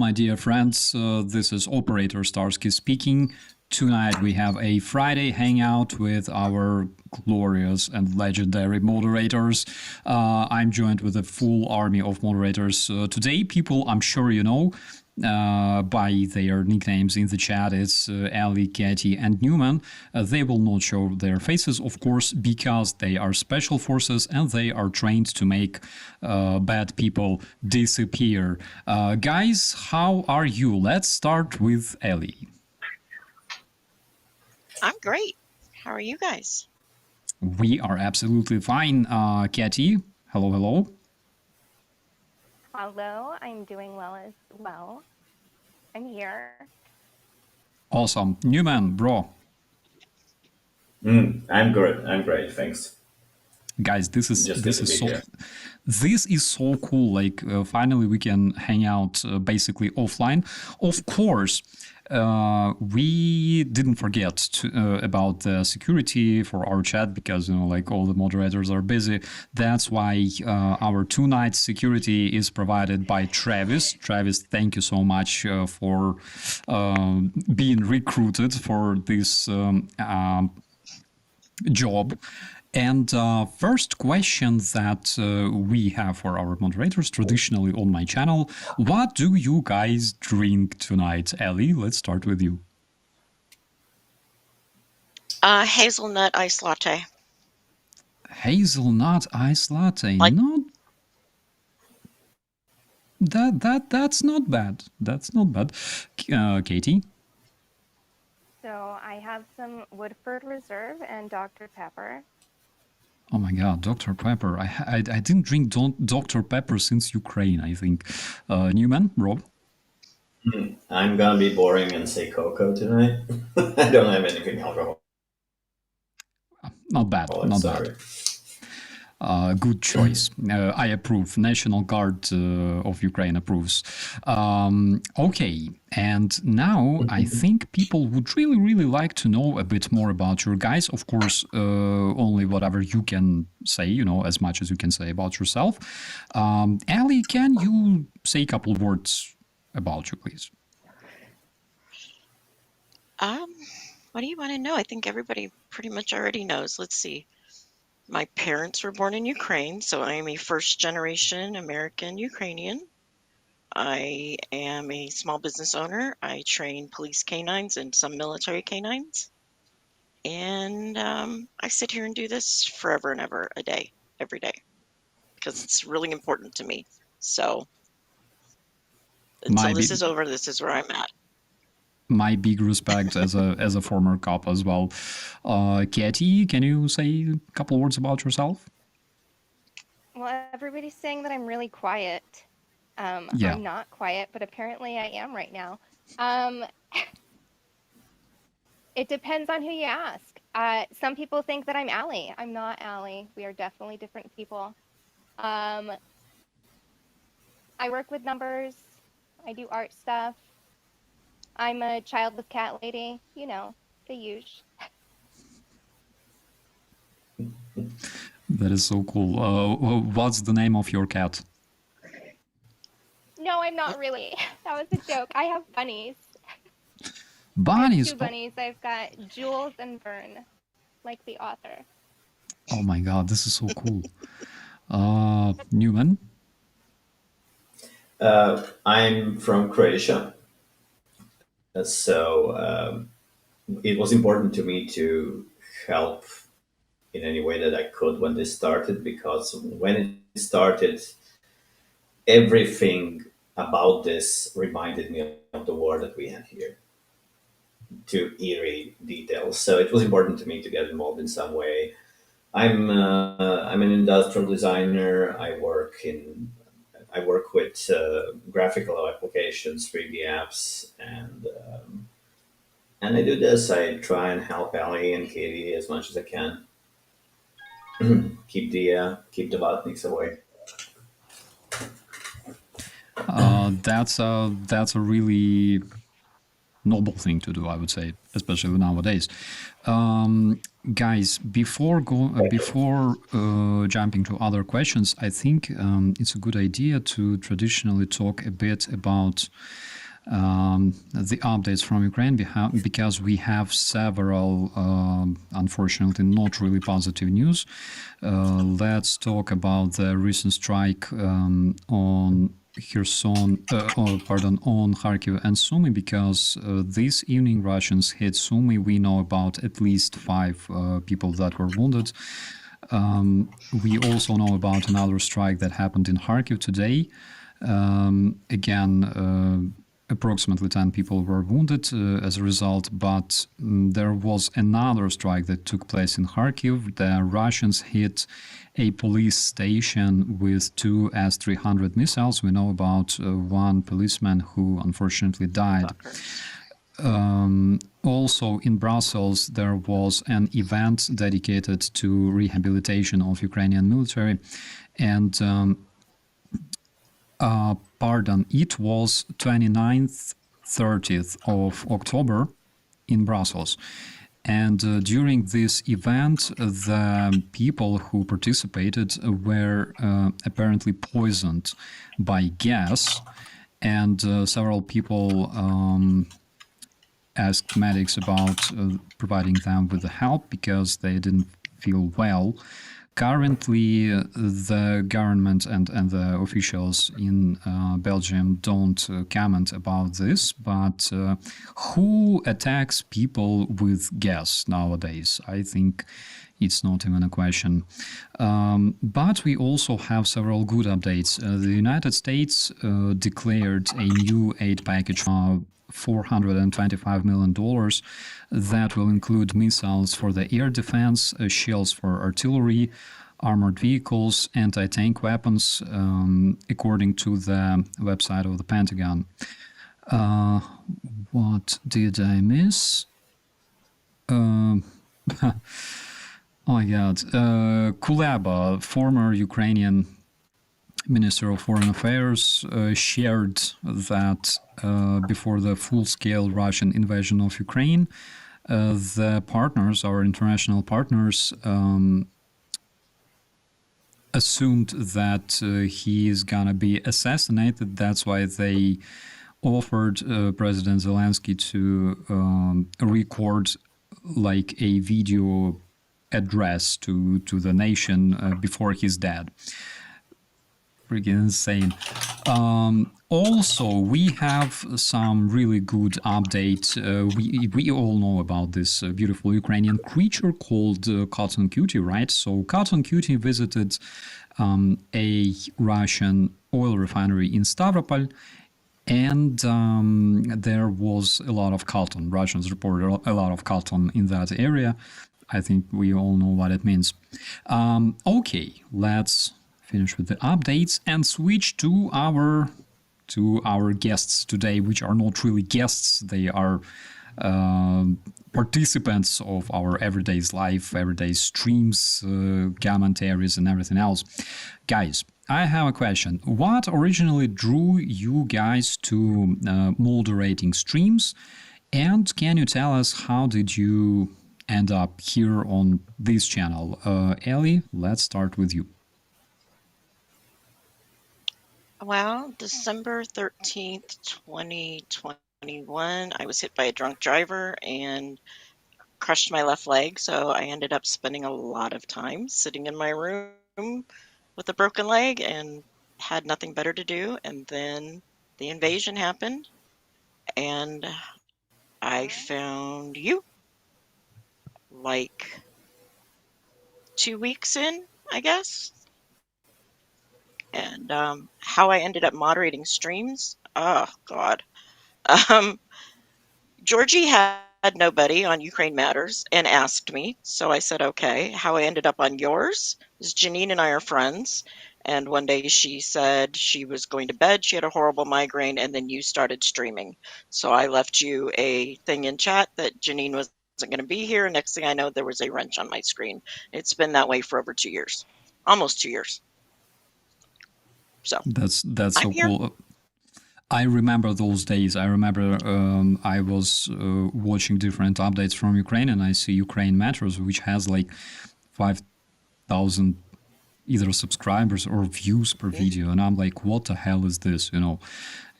my dear friends. This is Operator Starsky speaking. Tonight we have a Friday hangout with our glorious and legendary moderators. I'm joined with a full army of moderators. Today, people I'm sure you know by their nicknames in the chat. It's Ali, Katie, and Newman. They will not show their faces, of course, because they are special forces and they are trained to make bad people disappear. Guys, how are you? Let's start with Ali. I'm great. How are you guys? We are absolutely fine. Katie, hello, hello. Hello, I'm doing well as well. I'm here. Awesome. Newman, bro. I'm good. I'm great. Thanks. Guys, this is so cool. Like finally we can hang out basically offline. Of course, we didn't forget about the security for our chat because like all the moderators are busy. That's why our tonight security is provided by Travis. Travis, thank you so much for being recruited for this job. And first question that we have for our moderators traditionally on my channel, what do you guys drink tonight? Ellie, let's start with you. Hazelnut ice latte. Hazelnut ice latte. That's not bad. That's not bad. Katie? So I have some Woodford Reserve and Dr. Pepper. Oh my God, Dr. Pepper. I didn't drink Dr. Pepper since Ukraine, I think. Newman, Rob? I'm going to be boring and say cocoa tonight. I don't have anything alcohol. Not bad, not bad. Good choice. I approve. National Guard of Ukraine approves. Okay, and now I think people would really like to know a bit more about your guys. Of course, only whatever you can say, as much as you can say about yourself. Ali, can you say a couple of words about you, please? What do you want to know? I think everybody pretty much already knows. Let's see. My parents were born in Ukraine, so I am a first-generation American Ukrainian. I am a small business owner. I train police canines and some military canines. And I sit here and do this forever and ever, a day, every day, because it's really important to me. So until this is over, this is where I'm at. My big respect as a former cop as well. Katie, can you say a couple words about yourself? Well, everybody's saying that I'm really quiet. Yeah. I'm not quiet, but apparently I am right now. It depends on who you ask. Some people think that I'm Allie. I'm not Allie. We are definitely different people. I work with numbers. I do art stuff. I'm a child with cat lady, the usual. That is so cool. What's the name of your cat? No, I'm not really. That was a joke. I have bunnies. Bunnies? I have two bunnies. I've got Jules and Vern, like the author. Oh my God, this is so cool. Newman? I'm from Croatia. So it was important to me to help in any way that I could when this started, because when it started, everything about this reminded me of the war that we had here, to eerie details. So it was important to me to get involved in some way. I'm an industrial designer. I work with graphical applications, 3D apps, and I do this. I try and help Ali and Katie as much as I can. keep the Vatniks away. That's a really noble thing to do, I would say, especially nowadays. Guys, before jumping to other questions, I think it's a good idea to traditionally talk a bit about the updates from Ukraine because we have several, unfortunately, not really positive news. Let's talk about the recent strike on Kherson, on Kharkiv and Sumy, because this evening Russians hit Sumy. We know about at least 5 people that were wounded. We also know about another strike that happened in Kharkiv today. Again, approximately 10 people were wounded as a result, but there was another strike that took place in Kharkiv. The Russians hit a police station with 2 S-300 missiles. We know about one policeman who unfortunately died. Also in Brussels, there was an event dedicated to rehabilitation of Ukrainian military, and it was 29th, 30th of October in Brussels. And during this event, the people who participated were apparently poisoned by gas, and several people asked medics about providing them with the help because they didn't feel well. Currently, the government and the officials in Belgium don't comment about this, but who attacks people with gas nowadays? I think it's not even a question. But we also have several good updates. The United States declared a new aid package of $425 million that will include missiles for the air defense, shells for artillery, armored vehicles, anti-tank weapons, according to the website of the Pentagon. What did I miss? Oh my God. Kuleba, former Ukrainian Minister of Foreign Affairs, shared that before the full-scale Russian invasion of Ukraine, the partners, our international partners, assumed that he is gonna be assassinated. That's why they offered President Zelensky to record like a video address to the nation before he's dead. Freaking insane. Also, we have some really good updates. We all know about this beautiful Ukrainian creature called Cotton Cutie, right? So Cotton Cutie visited a Russian oil refinery in Stavropol, and there was a lot of cotton. Russians reported a lot of cotton in that area. I think we all know what it means. Okay, let's finish with the updates and switch to our guests today, which are not really guests. They are participants of our everyday life, everyday streams, commentaries, and everything else. Guys, I have a question. What originally drew you guys to moderating streams? And can you tell us how did you end up here on this channel? Ellie, let's start with you. Well, December 13th, 2021, I was hit by a drunk driver and crushed my left leg. So I ended up spending a lot of time sitting in my room with a broken leg and had nothing better to do. And then the invasion happened and I found you like 2 weeks in, I guess. And how I ended up moderating streams, oh God. Georgie had nobody on Ukraine Matters and asked me, so I said okay. How I ended up on yours is Janine and I are friends, and one day she said she was going to bed, she had a horrible migraine, and then you started streaming. So I left you a thing in chat that Janine wasn't going to be here. Next thing I know, there was a wrench on my screen. It's been that way for over 2 years, almost 2 years. So That's so cool. I remember those days. I remember I was watching different updates from Ukraine, and I see Ukraine Matters, which has like 5,000 either subscribers or views per video, and I'm like, what the hell is this, you know?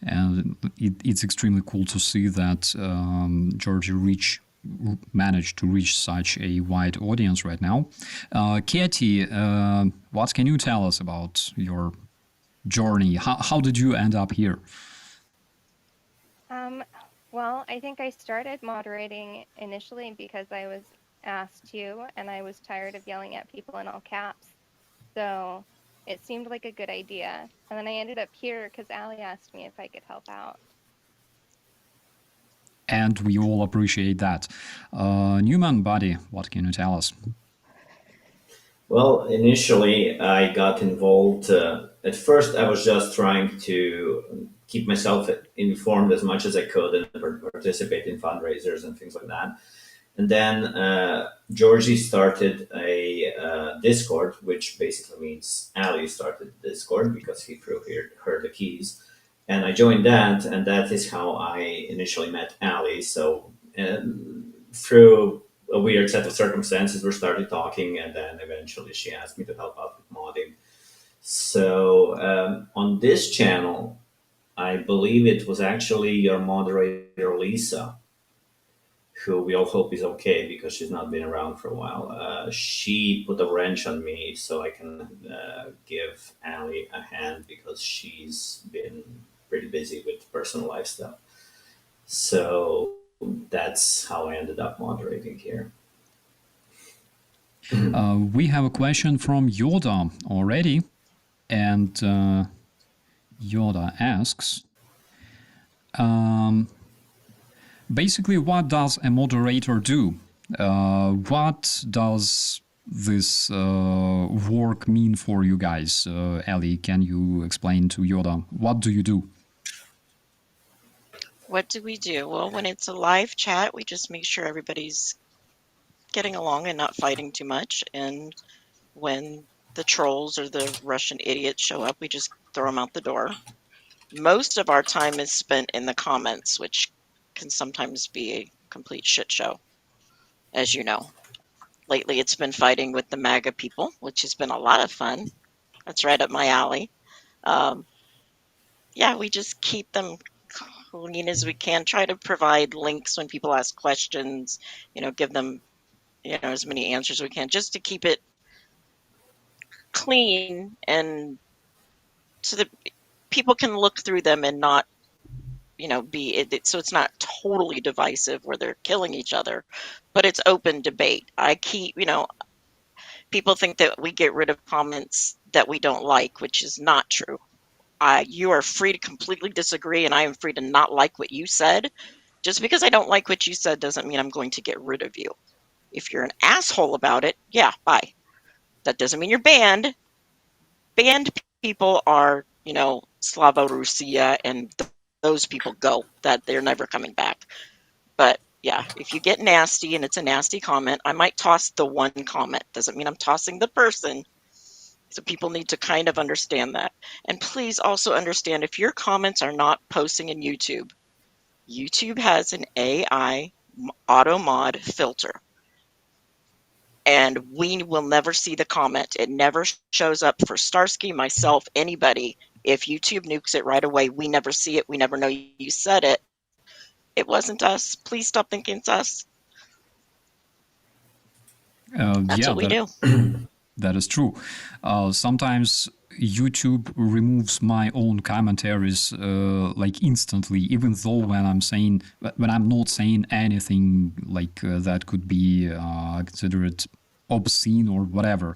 And it's extremely cool to see that Georgie managed to reach such a wide audience right now. Katie, what can you tell us about your journey? How did you end up here? Well, I think I started moderating initially because I was asked to, and I was tired of yelling at people in all caps. So it seemed like a good idea. And then I ended up here because Allie asked me if I could help out. And we all appreciate that. Newman, buddy, what can you tell us? Well, initially I got involved. At first, I was just trying to keep myself informed as much as I could and participate in fundraisers and things like that. And then Georgie started a Discord, which basically means Ali started Discord because he threw her the keys. And I joined that, and that is how I initially met Ali. So through a weird set of circumstances, we started talking, and then eventually she asked me to help out with modding. So on this channel, I believe it was actually your moderator, Lisa, who we all hope is okay because she's not been around for a while. She put a wrench on me so I can give Ali a hand because she's been pretty busy with personal life stuff. So that's how I ended up moderating here. We have a question from Yoda already, and Yoda asks, basically, what does a moderator do? What does this work mean for you guys? Ellie, can you explain to Yoda, what do you do? What do we do? Well, when it's a live chat, we just make sure everybody's getting along and not fighting too much. And when the trolls or the Russian idiots show up, we just throw them out the door. Most of our time is spent in the comments, which can sometimes be a complete shit show, as you know. Lately, it's been fighting with the MAGA people, which has been a lot of fun. That's right up my alley. Yeah, we just keep them clean as we can. Try to provide links when people ask questions. Give them as many answers as we can, just to keep it clean and so that people can look through them and not be so it's not totally divisive where they're killing each other, but it's open debate. I keep people think that we get rid of comments that we don't like, which is not true. You are free to completely disagree, and I am free to not like what you said. Just because I don't like what you said doesn't mean I'm going to get rid of you. If you're an asshole about it, yeah, bye. That doesn't mean you're banned. Banned people are, Slava Russia, and those people go. That they're never coming back. But yeah, if you get nasty and it's a nasty comment, I might toss the one comment. Doesn't mean I'm tossing the person. So people need to kind of understand that. And please also understand, if your comments are not posting in YouTube, YouTube has an AI auto mod filter. And we will never see the comment. It never shows up for Starsky, myself, anybody. If YouTube nukes it right away, we never see it. We never know you said it. It wasn't us. Please stop thinking it's us. That's what we do. That is true. Sometimes YouTube removes my own commentaries like instantly, even though when I'm not saying anything like that could be considered obscene or whatever.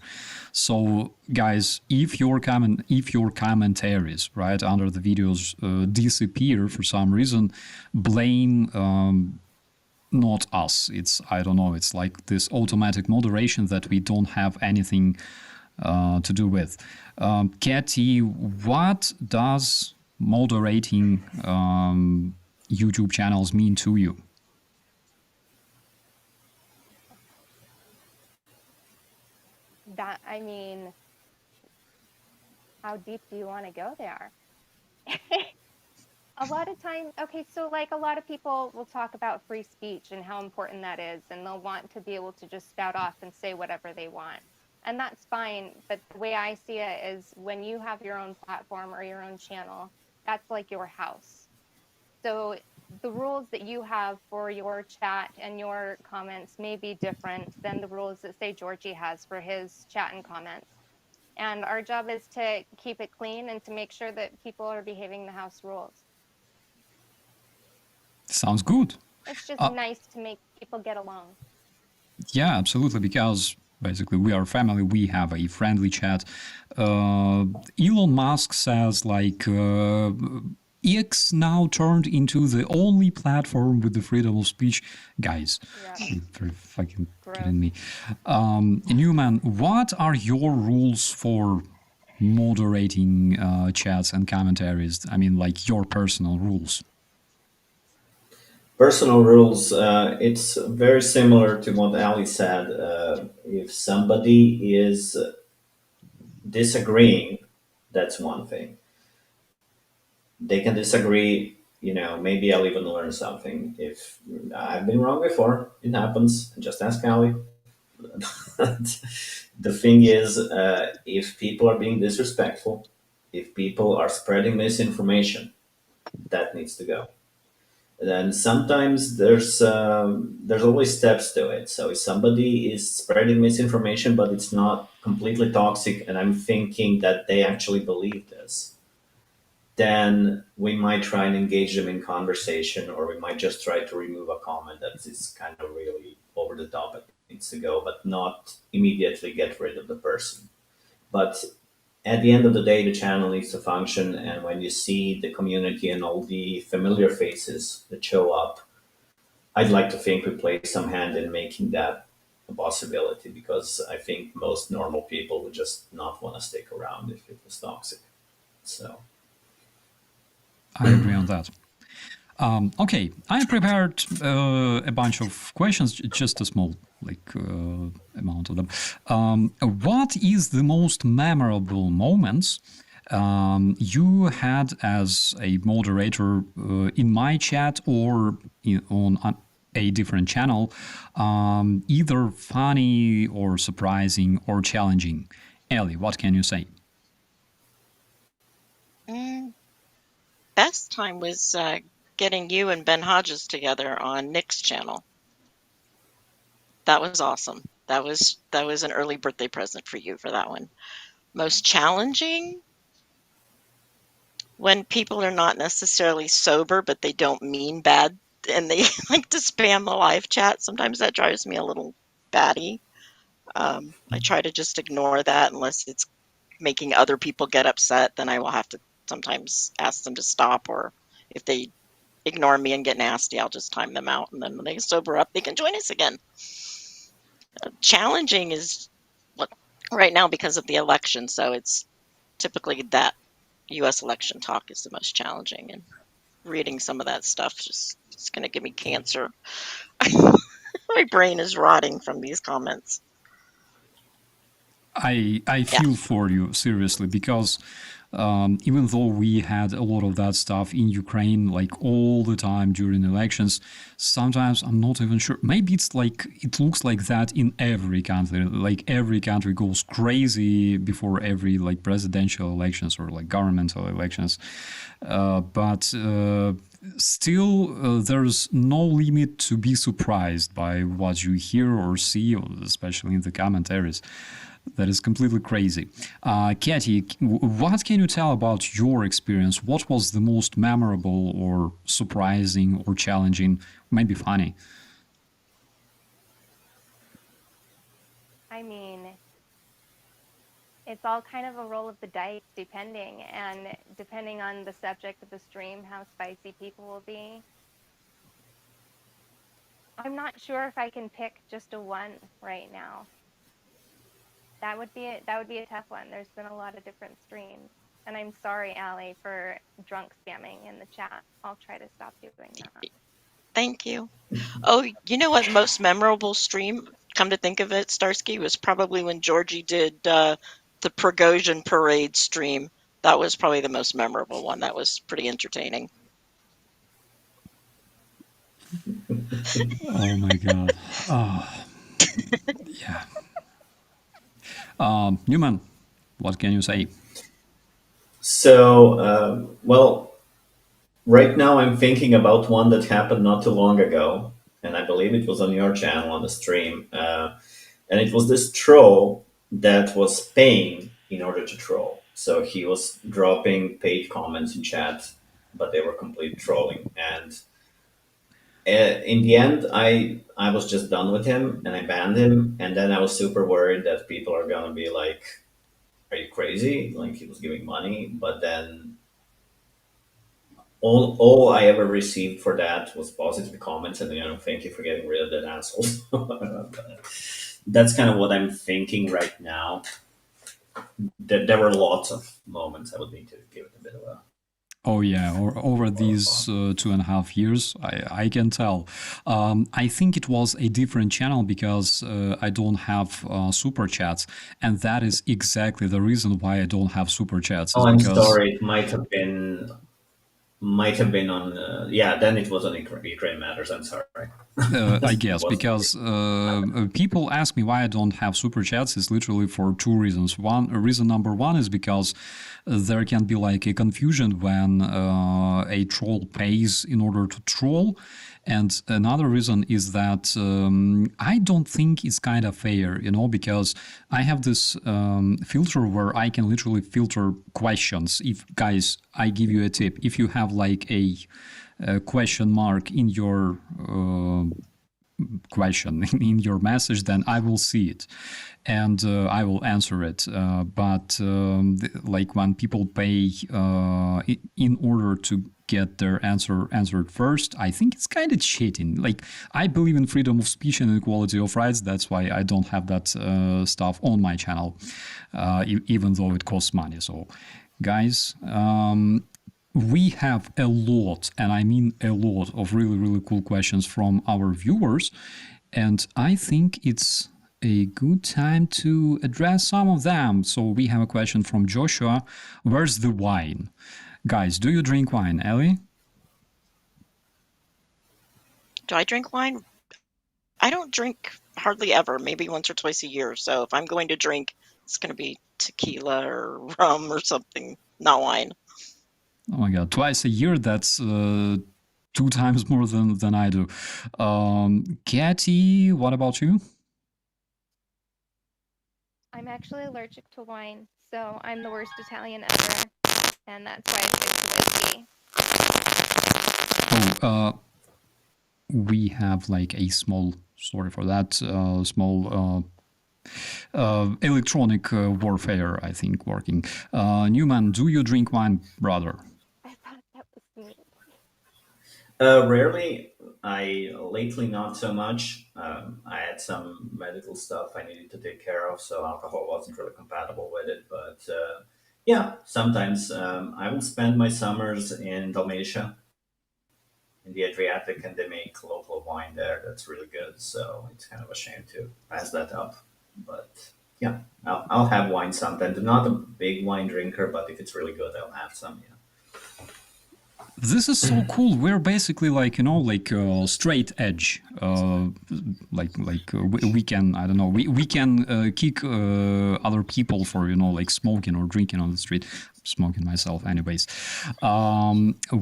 So guys, if your commentaries right under the videos disappear for some reason, blame not us. I don't know, it's like this automatic moderation that we don't have anything to do with. Katie, what does moderating YouTube channels mean to you? How deep do you want to go there? A lot of time, okay, so like a lot of people will talk about free speech and how important that is, and they'll want to be able to just spout off and say whatever they want. And that's fine, but the way I see it is when you have your own platform or your own channel, that's like your house. So the rules that you have for your chat and your comments may be different than the rules that, say, Georgie has for his chat and comments. And our job is to keep it clean and to make sure that people are behaving the house rules. Sounds good. It's just nice to make people get along. Yeah, absolutely, because basically we are family, we have a friendly chat. Elon Musk says like X now turned into the only platform with the freedom of speech. Guys, you're very fucking kidding me. Newman, what are your rules for moderating chats and commentaries? I mean, like your personal rules. Personal rules, it's very similar to what Ali said. If somebody is disagreeing, that's one thing. They can disagree, maybe I'll even learn something. If I've been wrong before, it happens. Just ask Ali. The thing is, if people are being disrespectful, if people are spreading misinformation, that needs to go. Then sometimes there's always steps to it. So if somebody is spreading misinformation, but it's not completely toxic, and I'm thinking that they actually believe this, then we might try and engage them in conversation, or we might just try to remove a comment that is kind of really over the top. It needs to go, but not immediately get rid of the person. But at the end of the day, the channel needs to function, and when you see the community and all the familiar faces that show up, I'd like to think we play some hand in making that a possibility, because I think most normal people would just not want to stick around if it was toxic. So I agree on that. Okay, I prepared a bunch of questions, just a small amount of them. What is the most memorable moments you had as a moderator in my chat or on a different channel, either funny or surprising or challenging? Ellie, what can you say? Best time was getting you and Ben Hodges together on Nick's channel. That was awesome. That was an early birthday present for you for that one. Most challenging? When people are not necessarily sober, but they don't mean bad, and they like to spam the live chat. Sometimes that drives me a little batty. I try to just ignore that unless it's making other people get upset. Then I will have to sometimes ask them to stop, or if they ignore me and get nasty, I'll just time them out, and then when they sober up, they can join us again. Challenging is what right now because of the election, so it's typically that U.S. election talk is the most challenging, and reading some of that stuff just it's going to give me cancer. My brain is rotting from these comments. I feel for you, seriously, because even though we had a lot of that stuff in Ukraine, like all the time during elections, sometimes I'm not even sure. Maybe it's like, it looks like that in every country. Like every country goes crazy before every like presidential elections or like governmental elections. But still, there's no limit to be surprised by what you hear or see, especially in the commentaries. That is completely crazy. Katie, what can you tell about your experience? What was the most memorable or surprising or challenging, maybe funny? I mean, it's all kind of a roll of the dice, depending on the subject of the stream, how spicy people will be. I'm not sure if I can pick just a one right now. That would be a tough one. There's been a lot of different streams. And I'm sorry, Allie, for drunk spamming in the chat. I'll try to stop doing that. Thank you. Oh, you know what? Most memorable stream, come to think of it, Starsky, was probably when Georgie did the Prigozhin parade stream. That was probably the most memorable one. That was pretty entertaining. Oh my God. Yeah. Newman, what can you say? So, well, Right now, I'm thinking about one that happened not too long ago, and I believe it was on your channel on the stream. And it was this troll that was paying in order to troll. So he was dropping paid comments in chat, but they were complete trolling. And in the end, I was just done with him and I banned him. And then I was super worried that people are gonna be like, "Are you crazy?" Like he was giving money, but then all I ever received for that was positive comments and thank you for getting rid of that asshole. That's kind of what I'm thinking right now. There were lots of moments I would need to give it a bit of a. Oh yeah, or over these 2.5 years, I can tell. I think it was a different channel because I don't have super chats, and that is exactly the reason why I don't have super chats. Oh, Is I'm because sorry. It might have been on. Yeah, then it was on Ukraine Matters. I'm sorry. I It guess wasn't. because people ask me why I don't have super chats is literally for two reasons. Reason number one is because there can be like a confusion when a troll pays in order to troll, and another reason is that I don't think it's kind of fair, because I have this filter where I can literally filter questions. If guys, I give you a tip: if you have like a question mark in your question in your message, then I will see it and I will answer it. But like when people pay in order to get their answer answered first, I think it's kind of cheating. Like, I believe in freedom of speech and equality of rights. That's why I don't have that stuff on my channel, even though it costs money. So, guys, we have a lot, and I mean a lot, of really, really cool questions from our viewers. And I think it's a good time to address some of them. So we have a question from Joshua. Where's the wine? Guys, do you drink wine? Ellie? Do I drink wine? I don't drink hardly ever, maybe once or twice a year. So if I'm going to drink, it's going to be tequila or rum or something, not wine. Oh my God, twice a year? That's 2 times more than I do. Katie, what about you? I'm actually allergic to wine, so I'm the worst Italian ever, and that's why I stick to whiskey. Oh, we have like a small, sorry for that, small electronic warfare, I think, working. Newman, do you drink wine, brother? I thought that was me. Rarely. Lately not so much. I had some medical stuff I needed to take care of, so alcohol wasn't really compatible with it. But yeah, sometimes I will spend my summers in Dalmatia, in the Adriatic, and they make local wine there that's really good. So it's kind of a shame to pass that up. But yeah, I'll have wine sometimes. I'm not a big wine drinker, but if it's really good, I'll have some. Yeah. This is so cool. We're basically like, straight edge. We can, I don't know, we can kick other people for, like smoking or drinking on the street. Smoking myself anyways.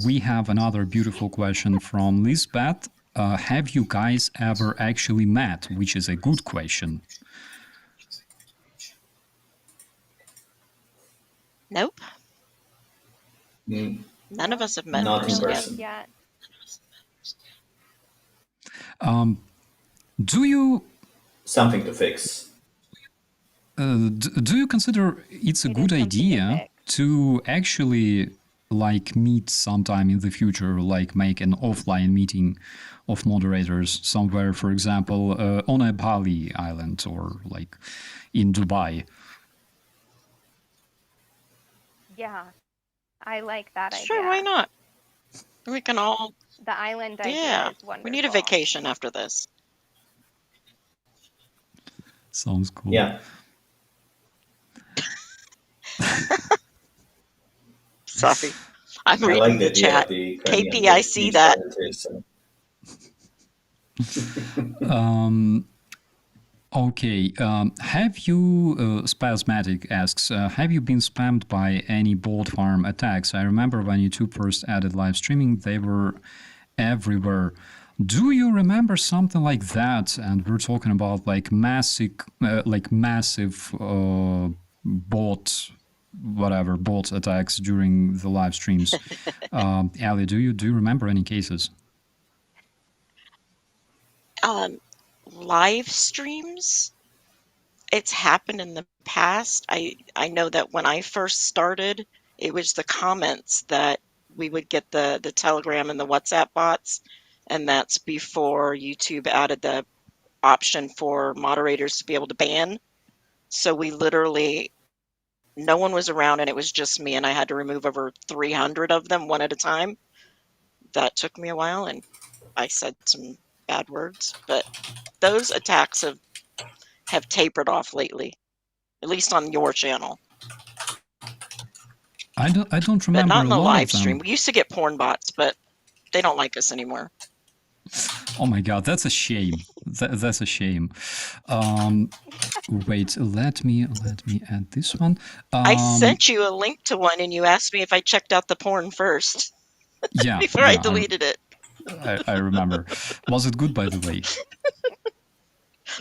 We have another beautiful question from Lisbeth. Have you guys ever actually met? Which is a good question. Nope. Mm, None of us have met in not in person yet. person. Yeah. Do you Something to fix. do you consider it's a It good is something to idea fix. to actually like meet sometime in the future, like make an offline meeting of moderators somewhere, for example, on a Bali island or like in Dubai? Yeah, I like that Sure, idea. why not? We can all, The island idea yeah, is wonderful. we need a vacation after this. Sounds cool. Yeah. Sorry. I'm I reading like the the idea chat. of the Ukrainian KP, I see beach that. presentation. Um, Okay, have you, Spasmatic asks, have you been spammed by any bot farm attacks? I remember when YouTube first added live streaming, they were everywhere. Do you remember something like that? And we're talking about like massive bot, whatever, bot attacks during the live streams. Ali, do you remember any cases? Live streams, it's happened in the past. I know that when I first started, it was the comments that we would get the Telegram and the WhatsApp bots, and that's before YouTube added the option for moderators to be able to ban. So we literally, no one was around and it was just me, and I had to remove over 300 of them one at a time. That took me a while, and I said some bad words, but those attacks have tapered off lately, at least on your channel. I don't But remember not a in the lot live of them. stream. We used to get porn bots, but they don't like us anymore. Oh my god, that's a shame. That's a shame. Wait, let me add this one. I sent you a link to one, and you asked me if I checked out the porn first Yeah, before I yeah, deleted it. I remember. Was it good, by the way?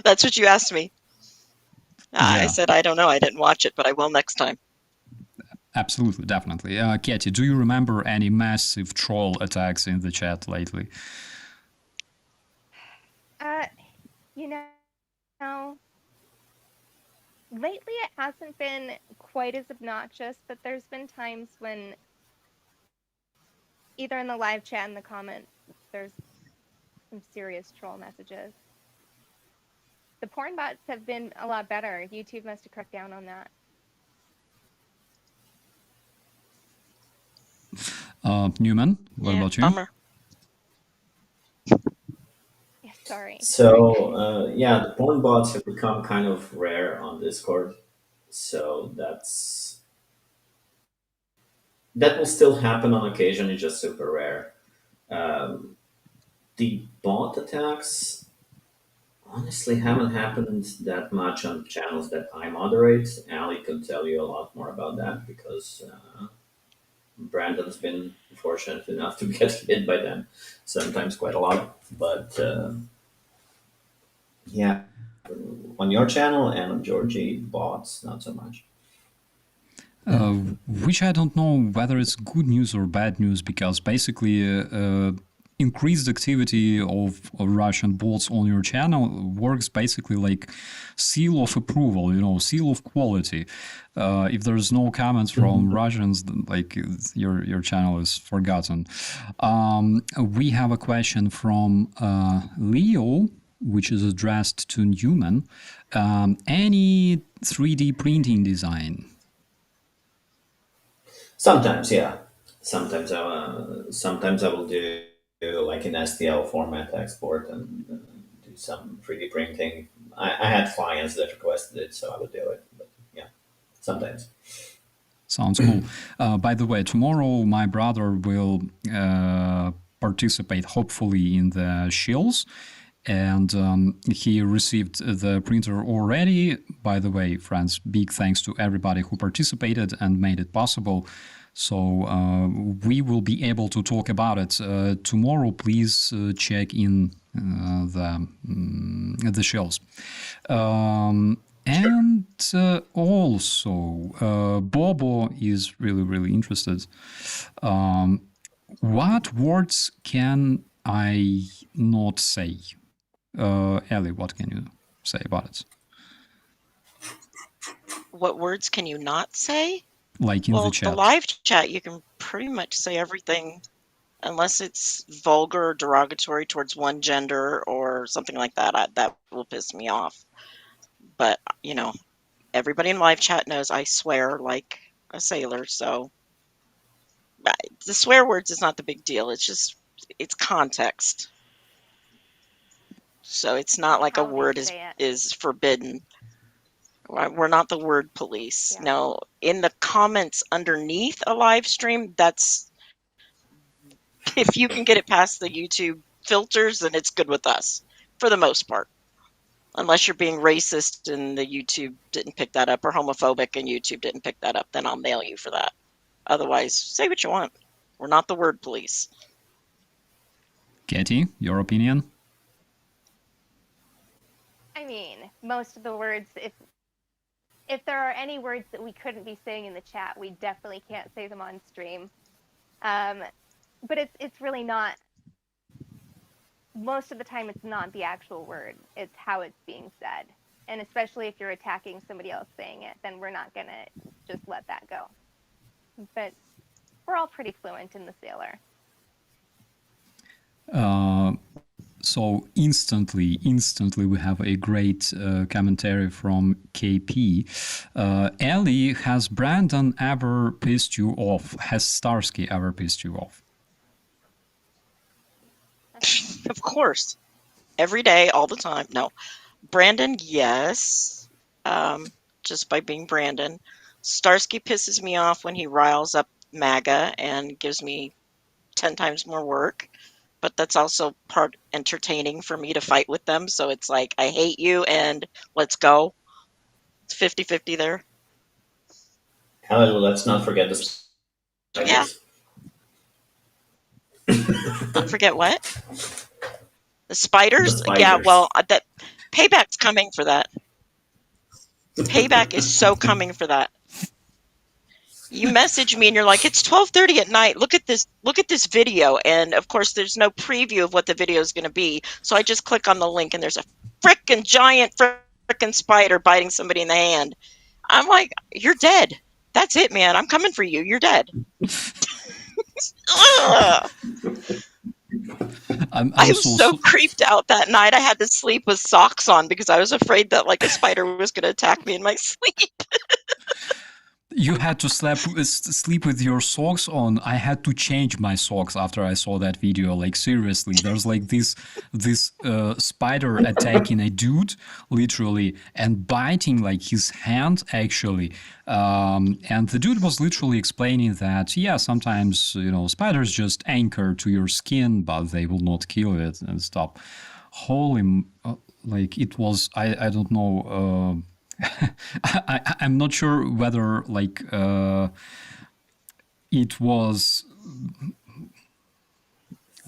That's what you asked me. I Yeah, said, I don't know. I didn't watch it, but I will next time. absolutely, definitely. Katie, do you remember any massive troll attacks in the chat lately? You know, lately it hasn't been quite as obnoxious, but there's been times when either in the live chat and the comments, there's some serious troll messages. The porn bots have been a lot better. YouTube must have cracked down on that. Newman, what about you? Bummer. Yeah, sorry. So yeah, the porn bots have become kind of rare on Discord. So that will still happen on occasion. It's just super rare. Um, the bot attacks honestly haven't happened that much on channels that I moderate. Ali can tell you a lot more about that because Brandon's been fortunate enough to get hit by them, sometimes quite a lot. But yeah, on your channel and on Georgie bots, not so much. Which I don't know whether it's good news or bad news, because basically increased activity of Russian bots on your channel works basically like seal of approval, seal of quality. If there's no comments from Russians, then, like, your channel is forgotten. We have a question from Leo, which is addressed to Newman. Any 3D printing design? Sometimes, yeah. Sometimes I will do like an STL format export and do some 3D printing. I had clients that requested it, so I would do it. But yeah, sometimes. Sounds cool. By the way, tomorrow my brother will participate, hopefully, in the shills. And he received the printer already. By the way, friends, big thanks to everybody who participated and made it possible. So we will be able to talk about it tomorrow. Please check in the shelves. And also, Bobo is really interested. What words can I not say? Ellie, what can you say about it? What words can you not say? Like in the chat. The live chat, you can pretty much say everything unless it's vulgar or derogatory towards one gender or something like that. That will piss me off. But, everybody in live chat knows I swear like a sailor, so the swear words is not the big deal. It's context. So it's not like a word is forbidden. We're not the word police. Yeah. No, in the comments underneath a live stream, that's, if you can get it past the YouTube filters, then it's good with us for the most part. Unless you're being racist and the YouTube didn't pick that up, or homophobic and YouTube didn't pick that up, then I'll nail you for that. Otherwise, say what you want. We're not the word police. Katie, your opinion? I mean, most of the words, if there are any words that we couldn't be saying in the chat, we definitely can't say them on stream. But it's really not. Most of the time, it's not the actual word. It's how it's being said. And especially if you're attacking somebody else saying it, then we're not gonna just let that go. But we're all pretty fluent in the sailor. So instantly we have a great commentary from KP. Ellie, has Brandon ever pissed you off? Has Starsky ever pissed you off? Of course. Every day, all the time. No. Brandon, yes. Just by being Brandon. Starsky pisses me off when he riles up MAGA and gives me 10 times more work. But that's also part entertaining for me to fight with them. So it's like, I hate you and let's go. It's 50-50 there. However, let's not forget the spiders. Yeah. Don't forget what? The spiders? Yeah, well, that payback's coming for that. Payback is so coming for that. You message me and you're like, it's 12:30 at night. Look at this video. And of course, there's no preview of what the video is going to be. So I just click on the link and there's a frickin' giant frickin' spider biting somebody in the hand. I'm like, you're dead. That's it, man. I'm coming for you. You're dead. I was so creeped out that night. I had to sleep with socks on because I was afraid that like a spider was going to attack me in my sleep. You had to sleep with your socks on. I had to change my socks after I saw that video. Like, seriously, there's like this spider attacking a dude, literally, and biting like his hand, actually. And the dude was literally explaining that, yeah, sometimes, spiders just anchor to your skin, but they will not kill it and stuff. Holy, like, it was, I don't know, I'm not sure whether like it was.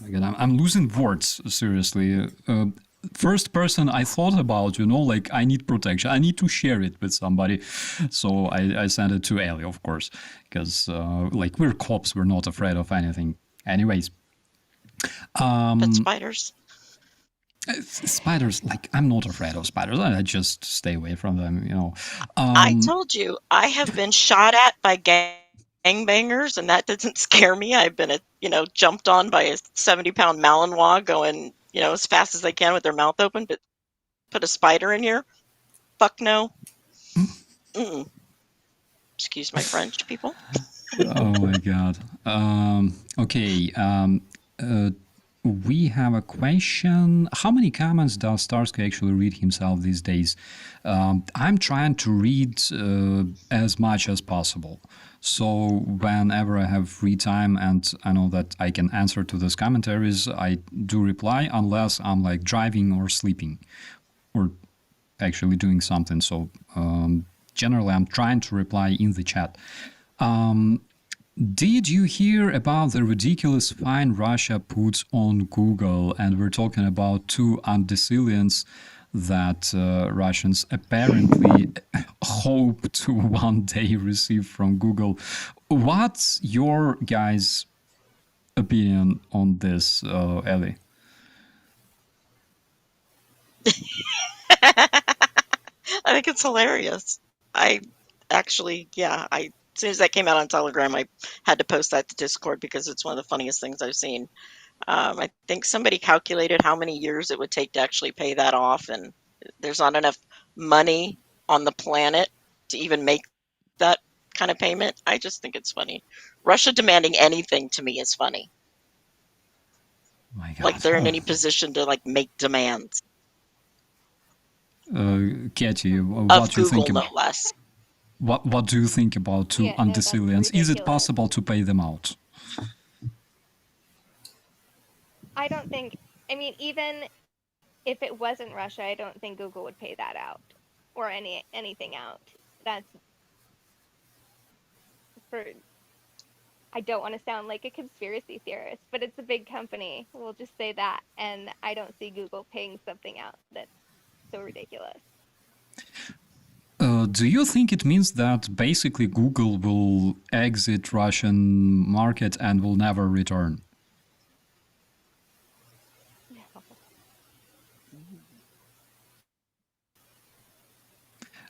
Again, I'm losing words, seriously. First person I thought about, like I need protection. I need to share it with somebody. So I sent it to Ellie, of course, because like we're cops, we're not afraid of anything. Anyways. But spiders. Spiders, like, I'm not afraid of spiders. I just stay away from them, I told you, I have been shot at by gangbangers, and that doesn't scare me. I've been, jumped on by a 70-pound Malinois going, as fast as they can with their mouth open, but put a spider in here? Fuck no. Mm-mm. Excuse my French, people. Oh, my God. Okay. We have a question. How many comments does Starsky actually read himself these days? I'm trying to read as much as possible. So whenever I have free time and I know that I can answer to those commentaries, I do reply, unless I'm like driving or sleeping or actually doing something. So generally I'm trying to reply in the chat. Did you hear about the ridiculous fine Russia puts on Google? And we're talking about 2 undecillions that Russians apparently hope to one day receive from Google. What's your guys' opinion on this, Ellie? I think it's hilarious. I actually, as soon as that came out on Telegram, I had to post that to Discord because it's one of the funniest things I've seen. I think somebody calculated how many years it would take to actually pay that off, and there's not enough money on the planet to even make that kind of payment. I just think it's funny. Russia demanding anything to me is funny. My God. Like they're in any position to like make demands. Katie, what Of do you Google, think no less. What do you think about 2 Yeah, no, that's undecillions? Is it ridiculous. possible to pay them out? I don't think, I mean, even if it wasn't Russia, I don't think Google would pay that out or anything out. That's for. I don't want to sound like a conspiracy theorist, but it's a big company. We'll just say that, and I don't see Google paying something out that's so ridiculous. Do you think it means that basically Google will exit Russian market and will never return?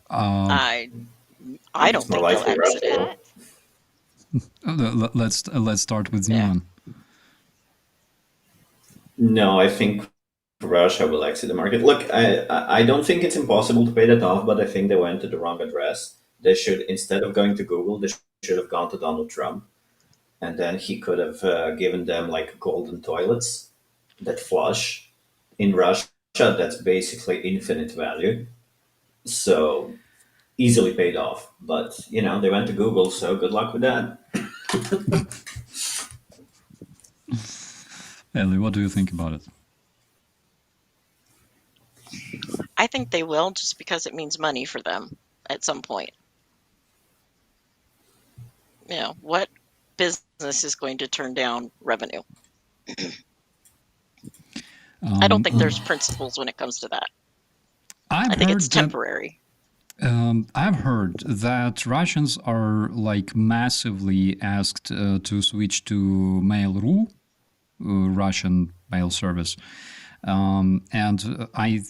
I It's don't more think they'll likely exit it. Russia. Let's start with Yeah. Zeman. No, I think Russia will exit the market. Look, I don't think it's impossible to pay that off, but I think they went to the wrong address. They should, instead of going to Google, they should have gone to Donald Trump, and then he could have given them like golden toilets that flush. In Russia, that's basically infinite value, so easily paid off. But they went to Google, so good luck with that. Ellie, what do you think about it? I think they will, just because it means money for them at some point. What business is going to turn down revenue? I don't think there's principles when it comes to that. I think it's temporary. I've heard that Russians are like massively asked to switch to Mail.ru, Russian mail service, and I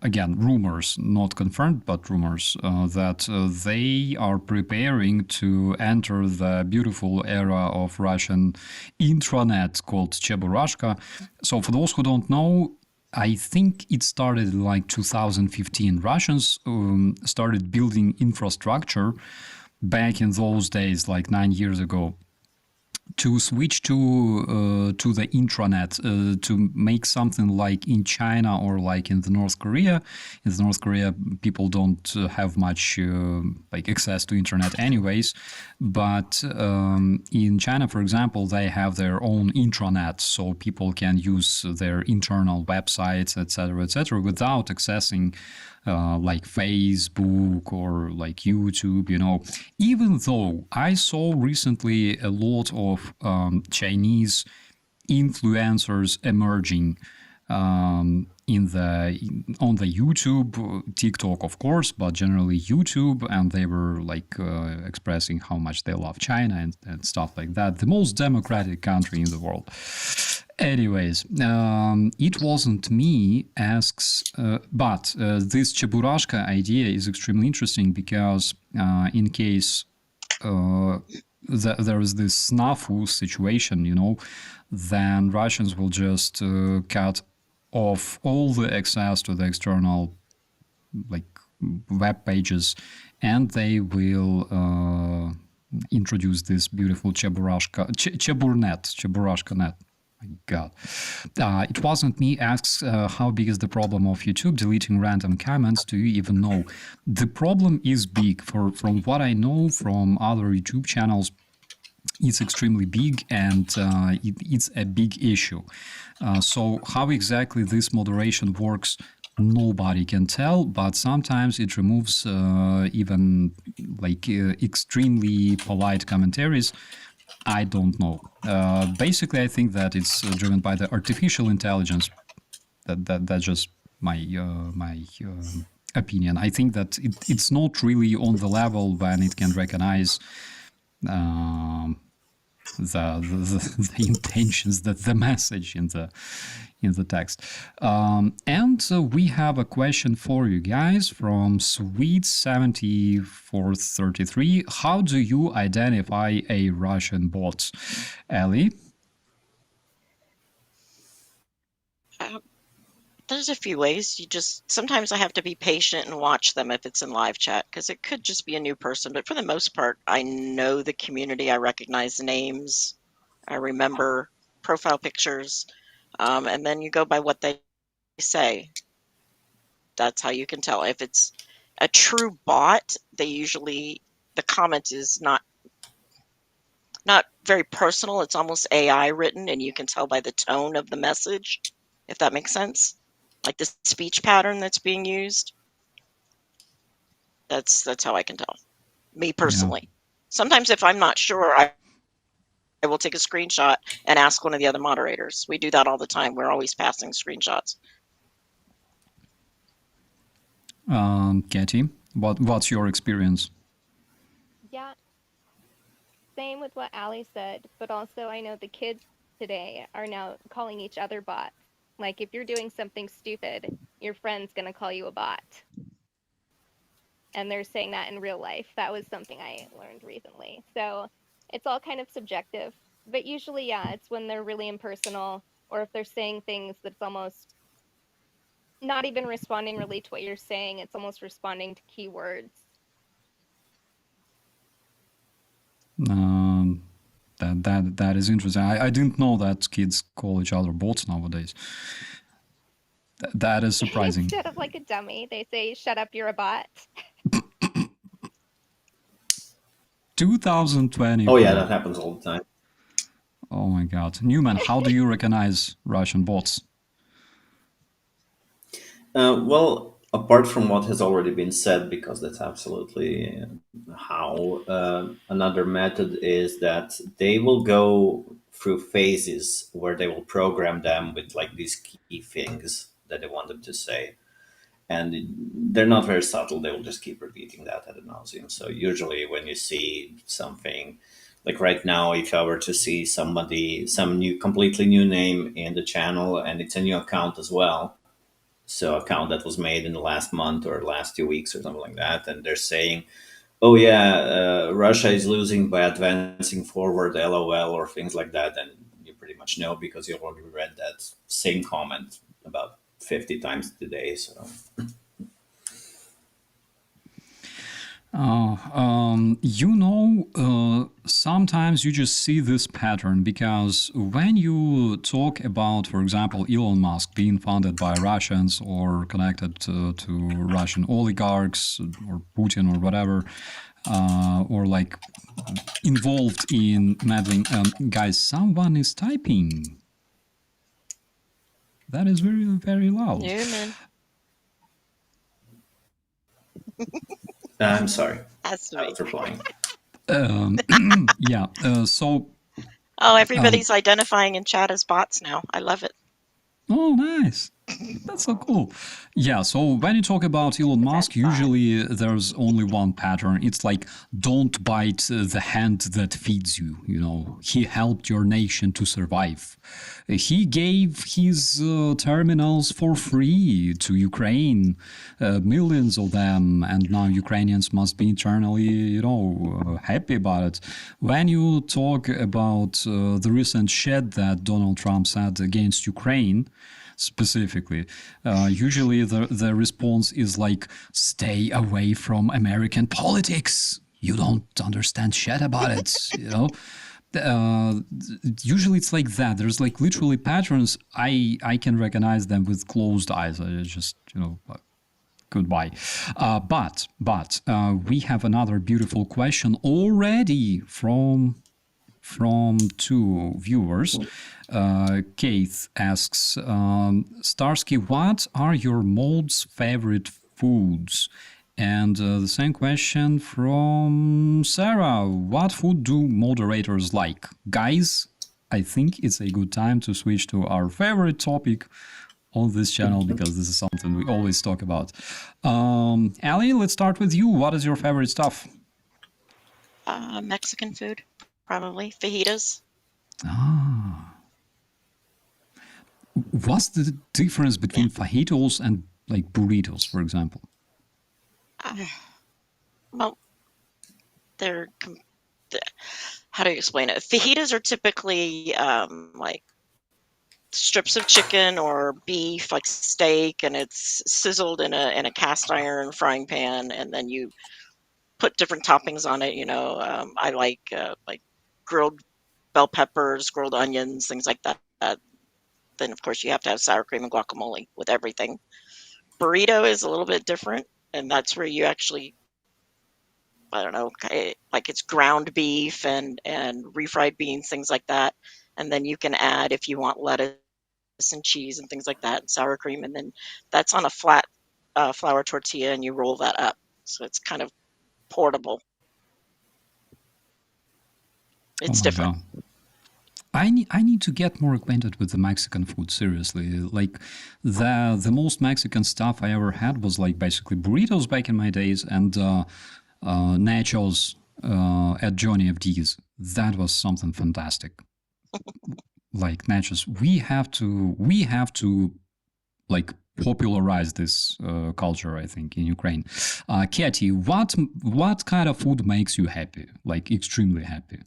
again, rumors, not confirmed, but rumors that they are preparing to enter the beautiful era of Russian intranet called Cheburashka. So for those who don't know, I think it started in like 2015. Russians started building infrastructure back in those days, like 9 years ago, to switch to the intranet, to make something like in China or like in the North Korea. In the North Korea, people don't have much like access to internet anyways. But in China, for example, they have their own intranet, so people can use their internal websites, etc., without accessing like Facebook or like YouTube, even though I saw recently a lot of Chinese influencers emerging on the YouTube, TikTok, of course, but generally YouTube, and they were like expressing how much they love China and stuff like that. The most democratic country in the world. Anyways, it wasn't me but this Cheburashka idea is extremely interesting because in case there is this snafu situation, then Russians will just cut off all the access to the external like web pages, and they will introduce this beautiful Cheburashka net. My God. It wasn't me asks how big is the problem of YouTube deleting random comments. Do you even know? The problem is big. From what I know from other YouTube channels, it's extremely big, and it's a big issue. So how exactly this moderation works, nobody can tell, but sometimes it removes even like extremely polite commentaries. I don't know. Basically, I think that it's driven by the artificial intelligence. That's just my opinion. I think that it's not really on the level when it can recognize the intentions, the message in the text. And we have a question for you guys from Sweet7433. How do you identify a Russian bot? Ellie? There's a few ways. Sometimes I have to be patient and watch them if it's in live chat, because it could just be a new person. But for the most part, I know the community. I recognize names. I remember profile pictures. And then you go by what they say. That's how you can tell. If it's a true bot, the comment is not very personal. It's almost AI written, and you can tell by the tone of the message, if that makes sense. like the speech pattern that's being used. That's how I can tell. Me personally. Sometimes if I'm not sure, I will take a screenshot and ask one of the other moderators. We do that all the time. We're always passing screenshots. Katie, what's your experience? Yeah, same with what Ali said, but also I know the kids today are now calling each other bots. Like if you're doing something stupid, your friend's gonna call you a bot. And they're saying that in real life. That was something I learned recently. So it's all kind of subjective. But usually, yeah, it's when they're really impersonal or if they're saying things that's almost not even responding really to what you're saying. It's almost responding to keywords. That is interesting. I didn't know that kids call each other bots nowadays. That is surprising. Instead of like a dummy, they say, "Shut up, you're a bot." 2020. Oh yeah, that happens all the time. Oh my God, Newman, how do you recognize Russian bots? Well, apart from what has already been said, because that's absolutely how, another method is that they will go through phases where they will program them with like these key things that they want them to say. And they're not very subtle. They will just keep repeating that ad nauseum. So usually when you see something, like right now, if I were to see somebody, some new, completely new name in the channel, and it's a new account as well, so account that was made in the last month or last 2 weeks or something like that, and they're saying, "Oh yeah, Russia is losing by advancing forward, LOL," or things like that, and you pretty much know because you already read that same comment about 50 times today. So sometimes you just see this pattern because when you talk about, for example, Elon Musk being funded by Russians or connected to Russian oligarchs or Putin or whatever, or like involved in meddling, guys, someone is typing. That is very, very loud. Newman. I'm sorry. That's I me. was replying. Yeah. So. Oh, everybody's identifying in chat as bots now. I love it. Oh, nice. That's so cool. Yeah, so when you talk about Elon Musk, usually there's only one pattern. It's like, don't bite the hand that feeds you. You know, he helped your nation to survive. He gave his terminals for free to Ukraine, millions of them, and now Ukrainians must be eternally, happy about it. When you talk about the recent shed that Donald Trump said against Ukraine, specifically, usually the response is like, stay away from American politics. You don't understand shit about it, usually it's like that. There's like literally patterns. I can recognize them with closed eyes. I just, goodbye. But we have another beautiful question already from two viewers. Keith asks, Starsky, what are your mode's favorite foods? And the same question from Sarah. What food do moderators like? Guys, I think it's a good time to switch to our favorite topic on this channel because this is something we always talk about. Ali, let's start with you. What is your favorite stuff? Mexican food, probably. Fajitas. What's the difference between fajitas and like burritos, for example? Well, how do you explain it? Fajitas are typically like strips of chicken or beef, like steak, and it's sizzled in a cast iron frying pan, and then you put different toppings on it. I like grilled bell peppers, grilled onions, things like that. Then of course you have to have sour cream and guacamole with everything. Burrito is a little bit different, and that's where you actually, I don't know, like it's ground beef and refried beans, things like that. And then you can add, if you want lettuce and cheese and things like that, and sour cream, and then that's on a flat flour tortilla, and you roll that up. So it's kind of portable. It's Oh my different. God. I need to get more acquainted with the Mexican food, seriously. Like the most Mexican stuff I ever had was like basically burritos back in my days and nachos at Johnny F. D's. That was something fantastic. Like nachos. We have to like popularize this culture, I think, in Ukraine. Katie, what kind of food makes you happy? Like extremely happy?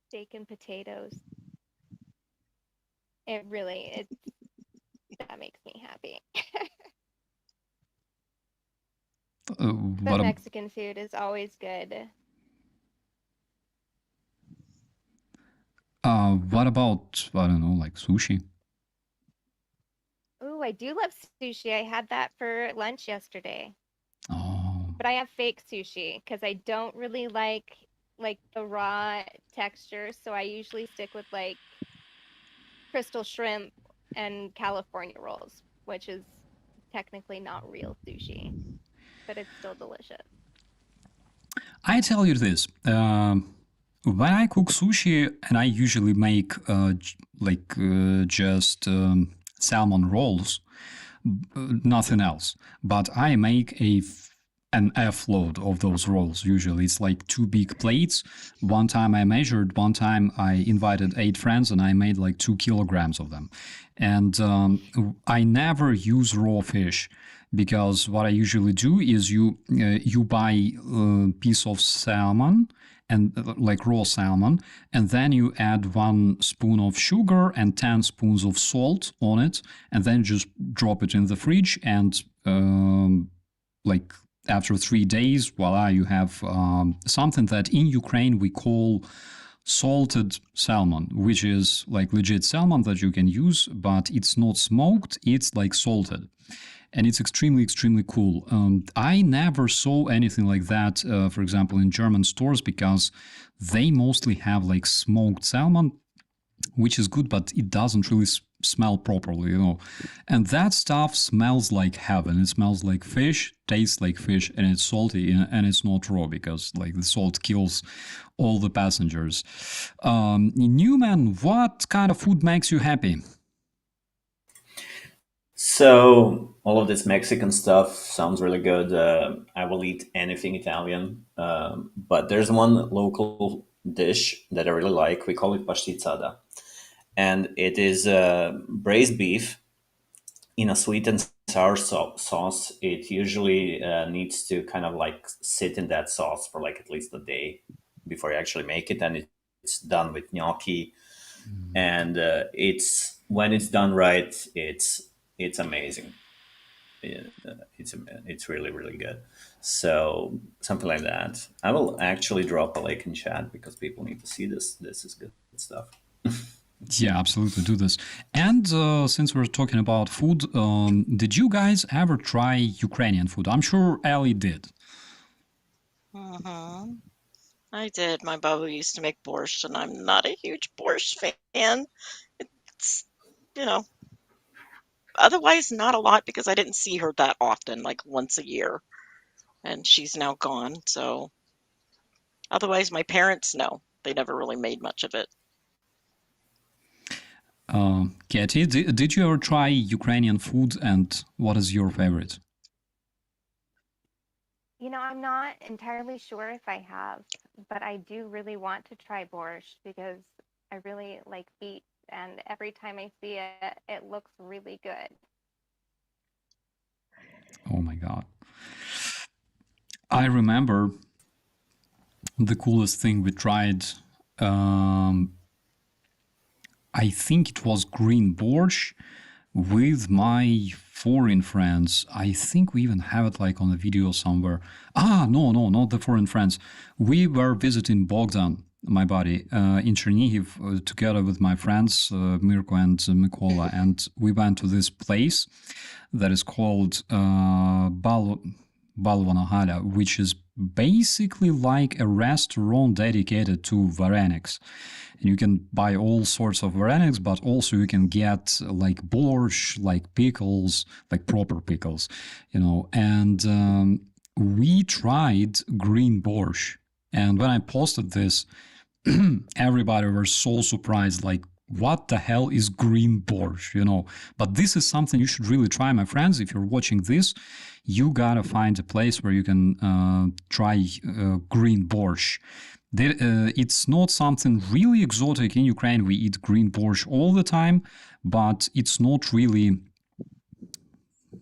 Steak and potatoes. That makes me happy. But Mexican food is always good. What about, I don't know, like sushi? Ooh, I do love sushi. I had that for lunch yesterday. Oh. But I have fake sushi because I don't really like the raw texture, so I usually stick with like crystal shrimp and California rolls, which is technically not real sushi, but it's still delicious. I tell you this, when I cook sushi, and I usually make just salmon rolls, nothing else, but I make an F-load of those rolls. Usually it's like 2 big plates. One time I measured, one time I invited 8 friends and I made like 2 kilograms of them. And I never use raw fish, because what I usually do is you buy a piece of salmon, and like raw salmon, and then you add 1 spoon of sugar and 10 spoons of salt on it, and then just drop it in the fridge, and like after 3 days, voila, you have something that in Ukraine we call salted salmon, which is like legit salmon that you can use, but it's not smoked, it's like salted. And it's extremely, extremely cool. I never saw anything like that, for example, in German stores, because they mostly have like smoked salmon, which is good, but it doesn't really smell properly, you know. And that stuff smells like heaven. It smells like fish, tastes like fish, and it's salty, and it's not raw, because like the salt kills all the passengers. Newman, what kind of food makes you happy? So all of this Mexican stuff sounds really good. I will eat anything Italian, but there's one local dish that I really like. We call it pasticciata, and it is braised beef in a sweet and sour sauce. It usually needs to kind of like sit in that sauce for like at least a day before you actually make it, and it's done with gnocchi, and it's when it's done right, it's amazing. It's really really good. So something like that. I will actually drop a link in chat because people need to see this. This is good stuff. Yeah, absolutely, do this. And since we're talking about food, did you guys ever try Ukrainian food? I'm sure Ali did. I did. My baba used to make borscht, and I'm not a huge borscht fan. It's, you know, otherwise not a lot, because I didn't see her that often, like once a year, and she's now gone. So otherwise, my parents, no, they never really made much of it. Katie, did you ever try Ukrainian food, and what is your favorite? You know, I'm not entirely sure if I have, but I do really want to try borscht because I really like beets, and every time I see it, it looks really good. Oh my God. I remember the coolest thing we tried. I think it was green borscht with my foreign friends. I think we even have it like on a video somewhere. No, not the foreign friends. We were visiting Bogdan, my buddy, in Chernihiv, together with my friends, Mirko and Mikola, and we went to this place that is called Balvanahala, which is basically like a restaurant dedicated to varenics. And you can buy all sorts of varenics, but also you can get like borscht, like pickles, like proper pickles, And we tried green borscht. And when I posted this, everybody was so surprised, like, what the hell is green borscht, But this is something you should really try, my friends. If you're watching this, you gotta find a place where you can try green borscht. It's not something really exotic in Ukraine. We eat green borscht all the time, but it's not really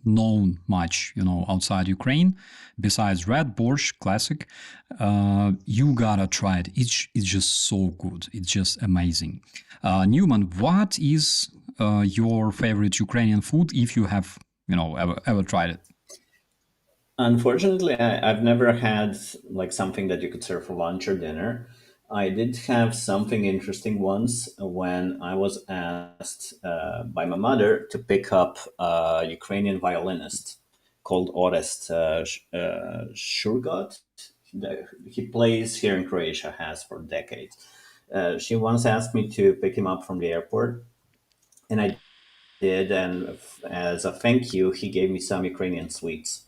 known much, outside Ukraine. Besides red borscht, classic, you gotta try it. It's just so good. It's just amazing. Newman, what is your favorite Ukrainian food if you have, ever tried it? Unfortunately, I've never had like something that you could serve for lunch or dinner. I did have something interesting once when I was asked by my mother to pick up a Ukrainian violinist called Orest Shurgot. He plays here in Croatia, has for decades. She once asked me to pick him up from the airport, and I did. And as a thank you, he gave me some Ukrainian sweets.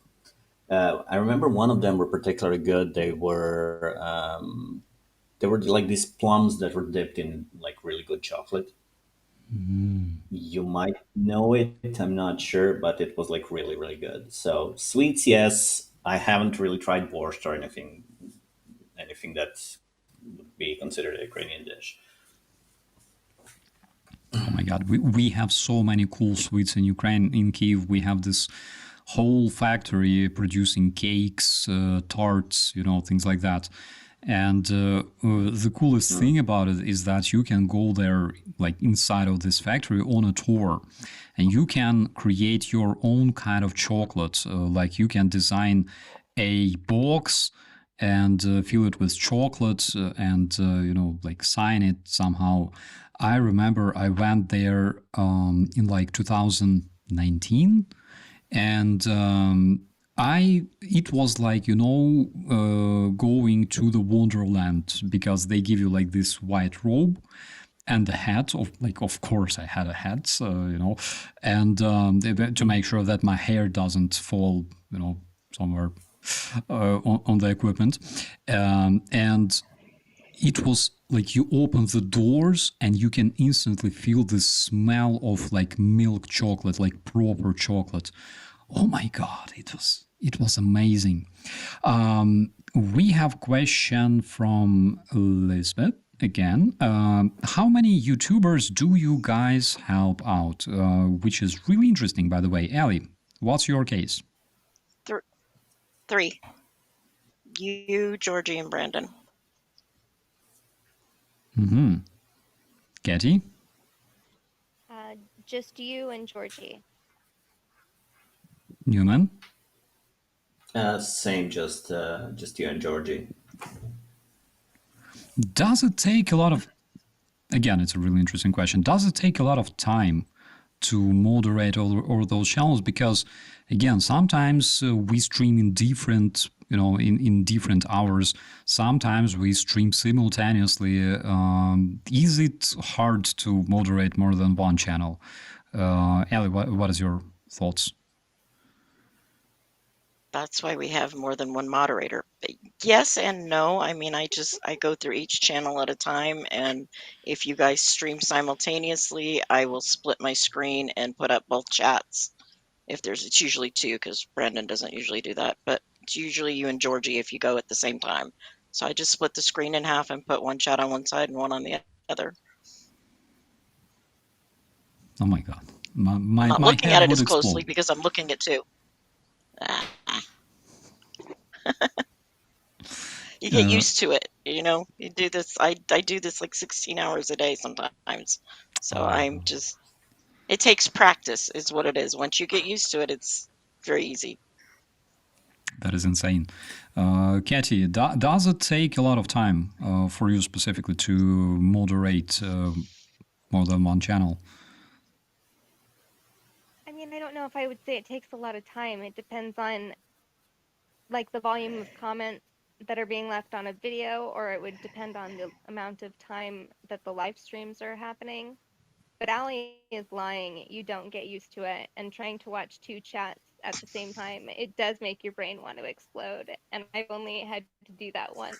I remember one of them were particularly good. They were like these plums that were dipped in like really good chocolate. You might know it. I'm not sure, but it was like really, really good. So sweets, yes. I haven't really tried borscht or anything that would be considered a Ukrainian dish. Oh my God, we have so many cool sweets in Ukraine. In Kyiv, we have this whole factory producing cakes, tarts, things like that. And the coolest thing about it is that you can go there, like inside of this factory on a tour, and you can create your own kind of chocolate. Like you can design a box and fill it with chocolate and, like sign it somehow. I remember I went there in like 2019, and it was like going to the Wonderland, because they give you like this white robe and a hat. Of course I had a hat, and to make sure that my hair doesn't fall somewhere on the equipment, and it was like you open the doors and you can instantly feel the smell of like milk chocolate, like proper chocolate. Oh my God, it was amazing. We have a question from Lisbeth again. How many YouTubers do you guys help out? Which is really interesting, by the way. Ellie, what's your case? Three. You, Georgie, and Brandon. Mm-hmm. Katie? Just you and Georgie. Newman? Same, just you and Georgie. Does it take a lot of... Again, it's a really interesting question. Does it take a lot of time to moderate all those channels? Because, again, sometimes we stream in different... in different hours. Sometimes we stream simultaneously. Is it hard to moderate more than one channel? Ellie, what is your thoughts? That's why we have more than one moderator. Yes and no. I mean, I go through each channel at a time, and if you guys stream simultaneously, I will split my screen and put up both chats. It's usually two, because Brandon doesn't usually do that, but it's usually you and Georgie if you go at the same time. So I just split the screen in half and put one chat on one side and one on the other. Oh my God. I'm not looking at it as closely because I'm looking at two. You get used to it, you do this. I do this like 16 hours a day sometimes. So it takes practice is what it is. Once you get used to it, it's very easy. That is insane. Katie, does it take a lot of time for you specifically to moderate more than one channel? I mean, I don't know if I would say it takes a lot of time. It depends on like the volume of comments that are being left on a video, or it would depend on the amount of time that the live streams are happening. But Ali is lying. You don't get used to it. And trying to watch two chats at the same time, it does make your brain want to explode. And I've only had to do that once,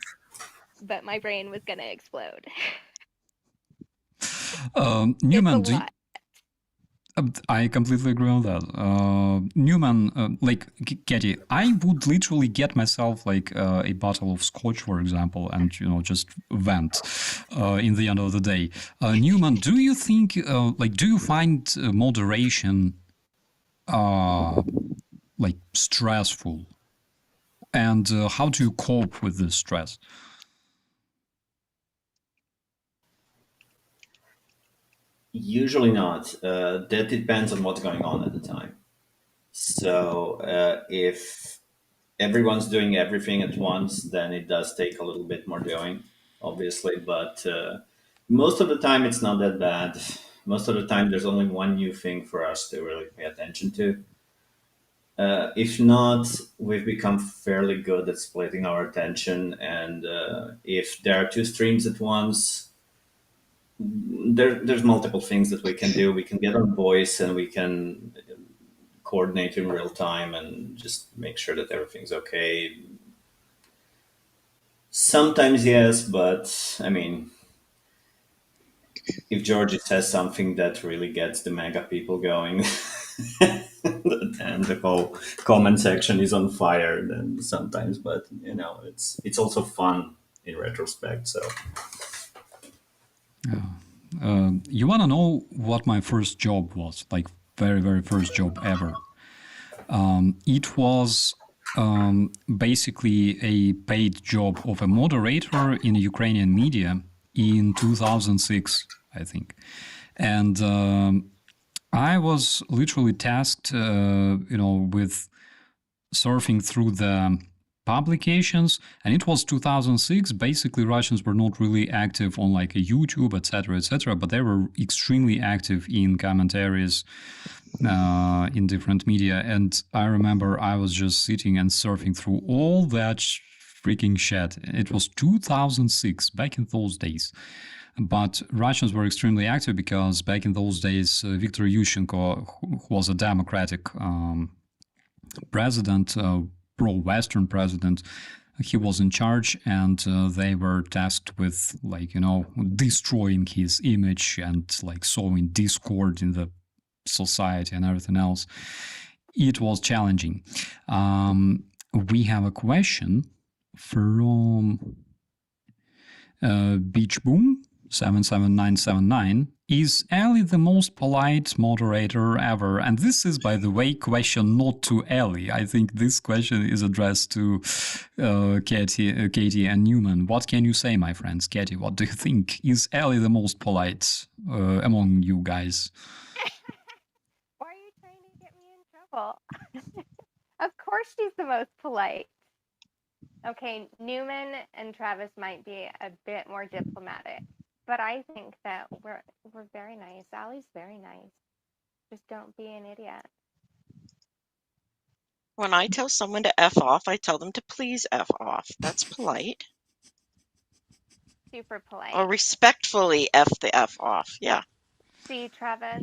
but my brain was going to explode. Newman, it's a lot. I completely agree on that. Newman, like Katie, I would literally get myself like a bottle of scotch, for example, and just vent in the end of the day. Newman, do you think do you find moderation like stressful, and how do you cope with this stress? Usually not. That depends on what's going on at the time. So if everyone's doing everything at once, then it does take a little bit more doing, obviously. But most of the time, it's not that bad. Most of the time, there's only one new thing for us to really pay attention to. If not, we've become fairly good at splitting our attention. And if there are two streams at once, there's multiple things that we can do. We can get on voice and we can coordinate in real time and just make sure that everything's okay. Sometimes yes, but I mean, if Georgie says something that really gets the mega people going and the whole comment section is on fire, then sometimes, but it's also fun in retrospect. So you want to know what my first job was, like very, very first job ever? It was basically a paid job of a moderator in Ukrainian media in 2006, I think. And I was literally tasked, with surfing through the publications, and it was 2006. Basically, Russians were not really active on like a YouTube, etc., but they were extremely active in commentaries in different media. And I remember I was just sitting and surfing through all that freaking shit. It was 2006, back in those days. But Russians were extremely active because back in those days, Viktor Yushchenko, who was a democratic president, pro-Western president, he was in charge, and they were tasked with destroying his image and sowing discord in the society and everything else. It was challenging. We have a question from Beach Boom 77979. Is Ali the most polite moderator ever? And this is, by the way, question not to Ali. I think this question is addressed to Katie and Newman. What can you say, my friends? Katie, what do you think? Is Ali the most polite among you guys? Why are you trying to get me in trouble? Of course she's the most polite. Okay, Newman and Travis might be a bit more diplomatic, but I think that we're very nice. Ali's very nice. Just don't be an idiot. When I tell someone to F off, I tell them to please F off. That's polite. Super polite. Or respectfully F the F off. Yeah. See, Travis?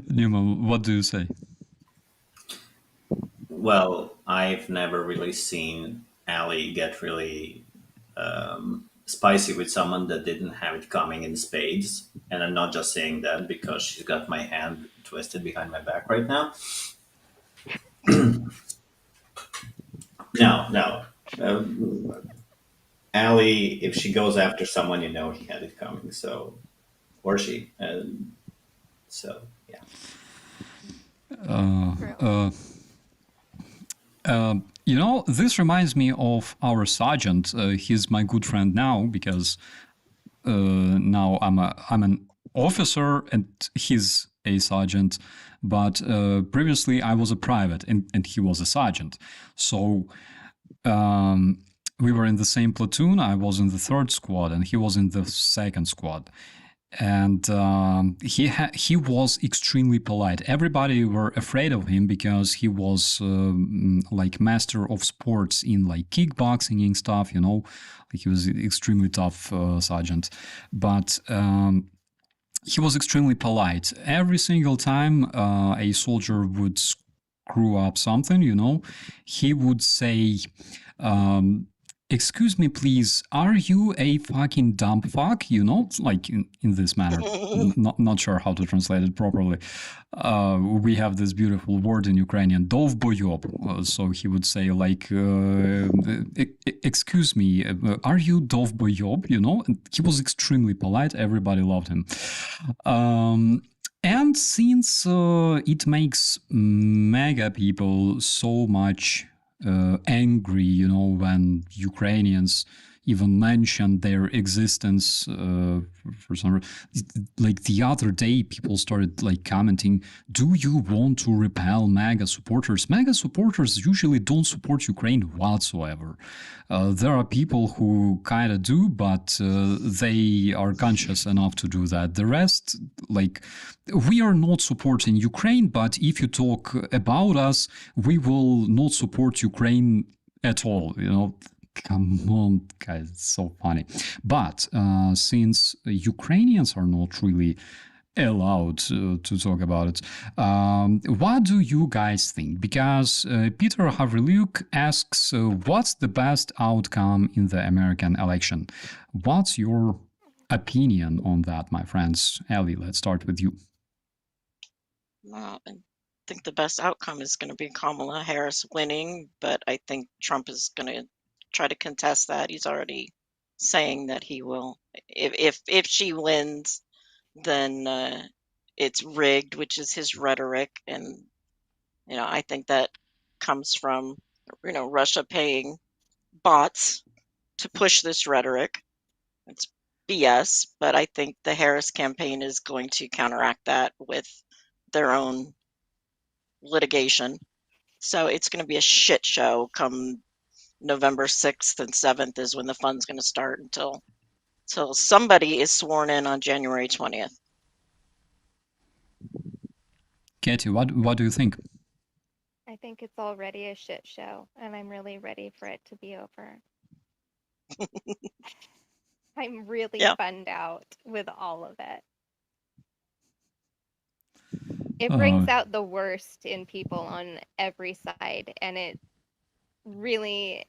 Newman, what do you say? Well, I've never really seen Ali get really spicy with someone that didn't have it coming in spades. And I'm not just saying that because she's got my hand twisted behind my back right now. No. Ali, if she goes after someone, he had it coming. So, or she. So, yeah. This reminds me of our sergeant. He's my good friend now because now I'm an officer and he's a sergeant. But previously I was a private and he was a sergeant. So we were in the same platoon. I was in the 3rd squad and he was in the 2nd squad. and he was extremely polite. Everybody were afraid of him because he was like master of sports in like kickboxing and stuff, you know. Like he was extremely tough sergeant, but he was extremely polite. Every single time a soldier would screw up something, you know, he would say, excuse me, please, are you a fucking dumb fuck? You know, like in this manner. Not sure how to translate it properly. We have this beautiful word in Ukrainian, dovboyob. So he would say like, excuse me, are you dovboyob? You know, and he was extremely polite. Everybody loved him. And since it makes mega people so much angry, you know, when Ukrainians even mention their existence for some reason. Like the other day, people started like commenting, do you want to repel MAGA supporters? MAGA supporters usually don't support Ukraine whatsoever. There are people who kind of do, but they are conscious enough to do that. The rest, like, we are not supporting Ukraine, but if you talk about us, we will not support Ukraine at all, you know. Come on, guys, it's so funny. But since Ukrainians are not really allowed to talk about it, what do you guys think? Because Peter Havrilyuk asks, what's the best outcome in the American election? What's your opinion on that, my friends? Ellie, let's start with you. Well, I think the best outcome is going to be Kamala Harris winning, but I think Trump is going to try to contest that. He's already saying that he will. If she wins, then it's rigged, which is his rhetoric, and I think that comes from Russia paying bots to push this rhetoric. It's BS, but I think the Harris campaign is going to counteract that with their own litigation. So it's going to be a shit show come November 6th and 7th is when the fun's going to start until somebody is sworn in on January 20th. Katie, what do you think? I think it's already a shit show, and I'm really ready for it to be over. I'm really bummed out with all of it. It brings out the worst in people on every side, and it really,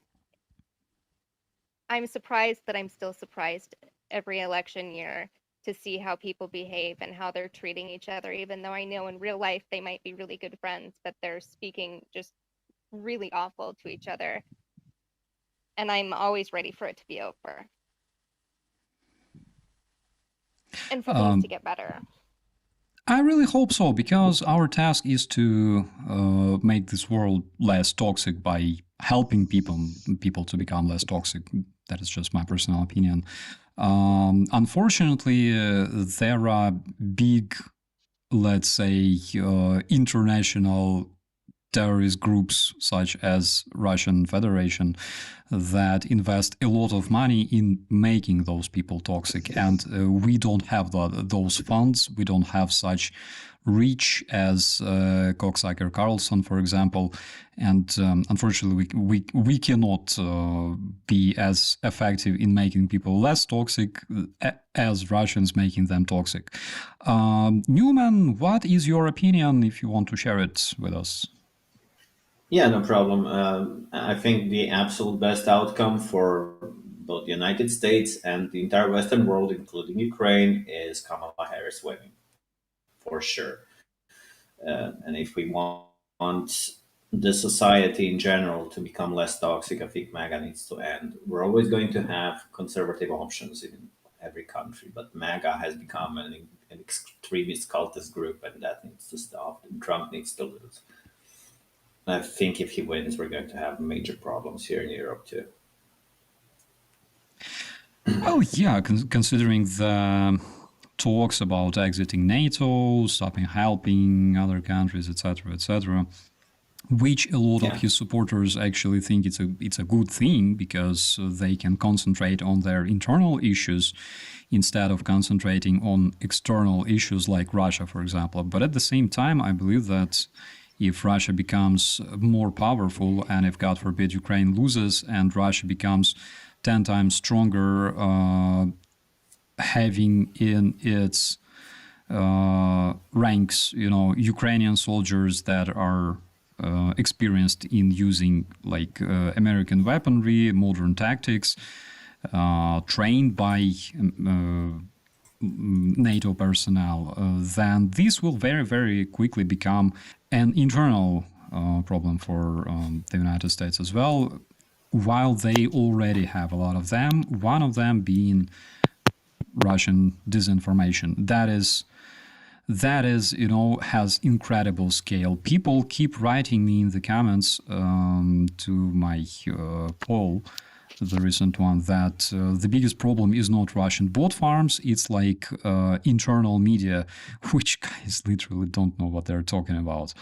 I'm surprised that I'm still surprised every election year to see how people behave and how they're treating each other, even though I know in real life they might be really good friends, but they're speaking just really awful to each other. And I'm always ready for it to be over. And for things to get better. I really hope so, because our task is to make this world less toxic by helping people to become less toxic. That is just my personal opinion. Unfortunately, there are big, let's say, international terrorist groups such as Russian Federation that invest a lot of money in making those people toxic, and we don't have those funds. We don't have such reach as cocksucker Carlson, for example, and unfortunately we cannot be as effective in making people less toxic as Russians making them toxic. Newman, what is your opinion if you want to share it with us? Yeah, no problem. I think the absolute best outcome for both the United States and the entire Western world, including Ukraine, is Kamala Harris winning, for sure. And if we want the society in general to become less toxic, I think MAGA needs to end. We're always going to have conservative options in every country, but MAGA has become an extremist cultist group, and that needs to stop. And Trump needs to lose. I think if he wins, we're going to have major problems here in Europe too. Oh yeah, considering the talks about exiting NATO, stopping helping other countries, etc., etc. which a lot of Yeah. his supporters actually think it's a good thing, because they can concentrate on their internal issues instead of concentrating on external issues like Russia, for example. But at the same time, I believe that if Russia becomes more powerful, and if, God forbid, Ukraine loses and Russia becomes 10 times stronger, having in its ranks, Ukrainian soldiers that are experienced in using like American weaponry, modern tactics, trained by NATO personnel, then this will very, very quickly become an internal problem for the United States as well, while they already have a lot of them, one of them being Russian disinformation. That is, has incredible scale. People keep writing me in the comments to my poll, the recent one, that the biggest problem is not Russian bot farms, it's like internal media, which guys literally don't know what they're talking about.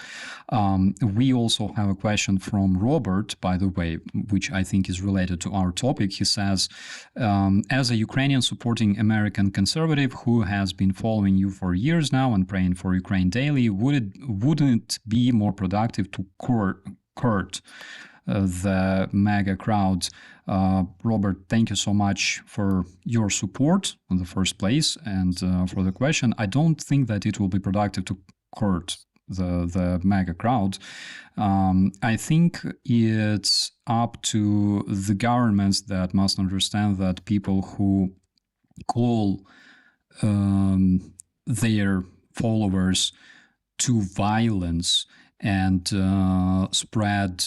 We also have a question from Robert, by the way, which I think is related to our topic. He says, as a Ukrainian supporting American conservative who has been following you for years now and praying for Ukraine daily, wouldn't it be more productive to court the MAGA crowd? Robert, thank you so much for your support in the first place and for the question. I don't think that it will be productive to court the MAGA crowd. I think it's up to the governments that must understand that people who call their followers to violence and spread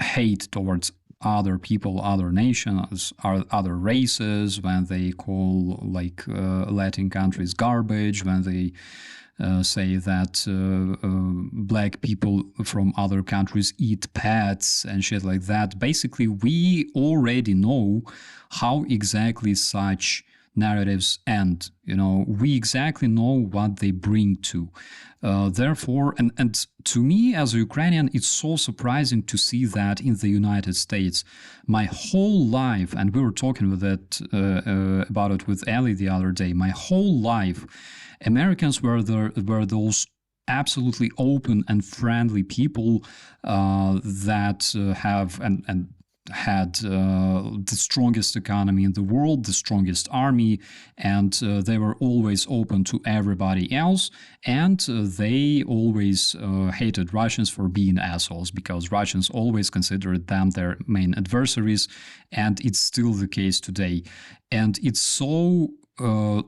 hate towards other people, other nations, other races, when they call like Latin countries garbage, when they say that black people from other countries eat pets and shit like that. Basically, we already know how exactly such narratives end. We exactly know what they bring to. Therefore, and to me as a Ukrainian, it's so surprising to see that in the United States. My whole life, and we were talking about it with Ali the other day, my whole life, Americans were those absolutely open and friendly people that have and had the strongest economy in the world, the strongest army, and they were always open to everybody else, and they always hated Russians for being assholes, because Russians always considered them their main adversaries, and it's still the case today. And it's so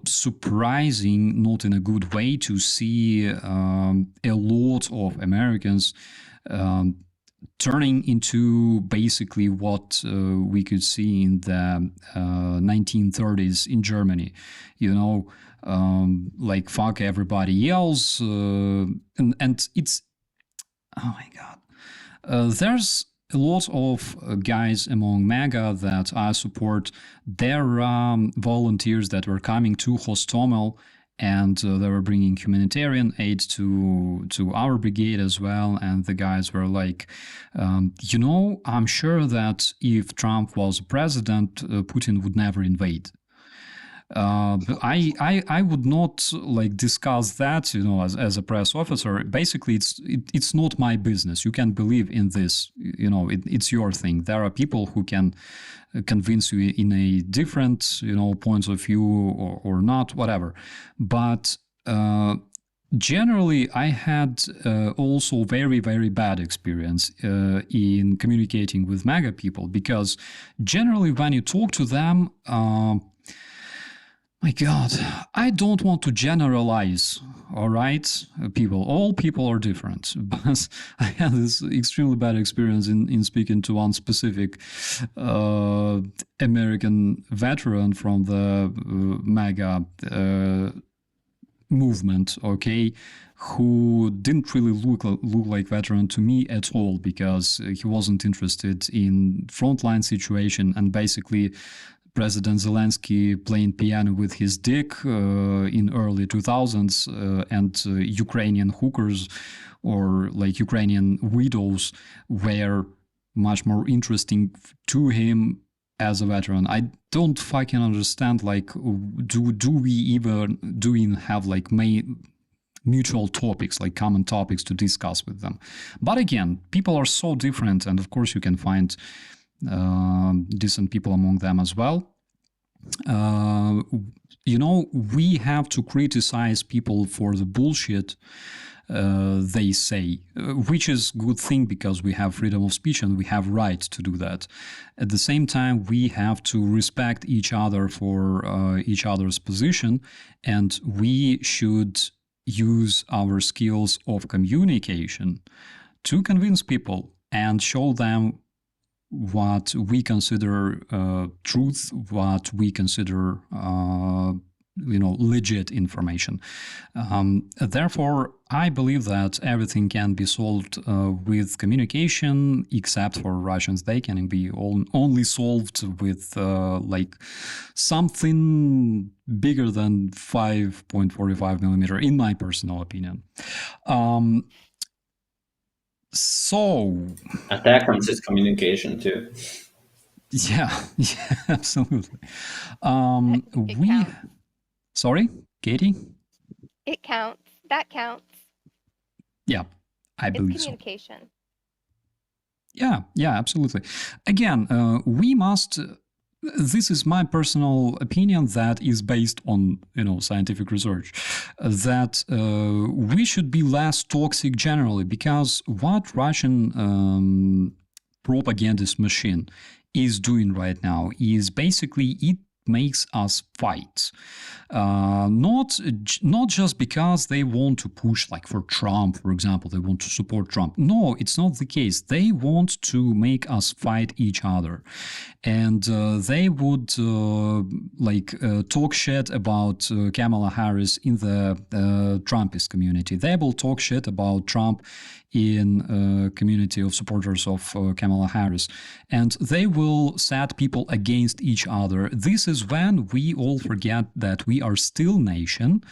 surprising, not in a good way, to see a lot of Americans turning into basically what we could see in the 1930s in Germany, like fuck everybody else, and it's, oh my god, there's a lot of guys among MAGA that I support. They're volunteers that were coming to Hostomel, and they were bringing humanitarian aid to our brigade as well. And the guys were like, I'm sure that if Trump was president, Putin would never invade. But I would not like discuss that, as a press officer. Basically, it's not my business. You can believe in this, it's your thing. There are people who can convince you in a different, points of view or not, whatever. But generally, I had also very, very bad experience in communicating with MAGA people, because generally when you talk to them, my God, I don't want to generalize, all right, people. All people are different. But I had this extremely bad experience in speaking to one specific American veteran from the MAGA movement, okay, who didn't really look like veteran to me at all, because he wasn't interested in frontline situation, and basically President Zelensky playing piano with his dick in early 2000s, and Ukrainian hookers or like Ukrainian widows were much more interesting to him as a veteran. I don't fucking understand, like, do we even have like mutual topics, like common topics to discuss with them? But again, people are so different, and of course you can find decent people among them as well. We have to criticize people for the bullshit they say, which is a good thing because we have freedom of speech and we have right to do that. At the same time, we have to respect each other for each other's position, and we should use our skills of communication to convince people and show them what we consider truth, what we consider legit information. Therefore, I believe that everything can be solved with communication, except for Russians. They can be only solved with like something bigger than 5.45 millimeter, in my personal opinion. So attack is communication too. Yeah, absolutely. It counts. Sorry, Katie? It counts. That counts. Yeah, I believe It's so. communication. Yeah, absolutely. Again, we must. This is my personal opinion that is based on scientific research, that we should be less toxic generally, because what Russian propagandist machine is doing right now is basically it makes us fight, not just because they want to push, like for Trump, for example, they want to support Trump. No, it's not the case. They want to make us fight each other, and they would talk shit about Kamala Harris in the Trumpist community. They will talk shit about Trump in community of supporters of Kamala Harris, and they will set people against each other. This is when we all forget that we are still nation.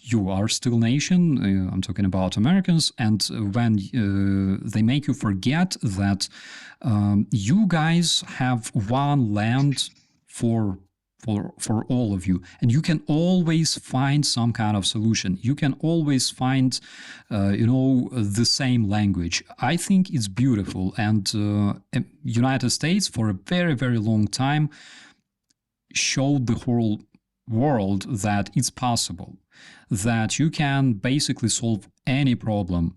You are still nation. I'm talking about Americans, and when they make you forget that you guys have one land for all of you, and you can always find some kind of solution. You can always find the same language. I think it's beautiful, and United States for a very, very long time showed the whole world that it's possible, that you can basically solve any problem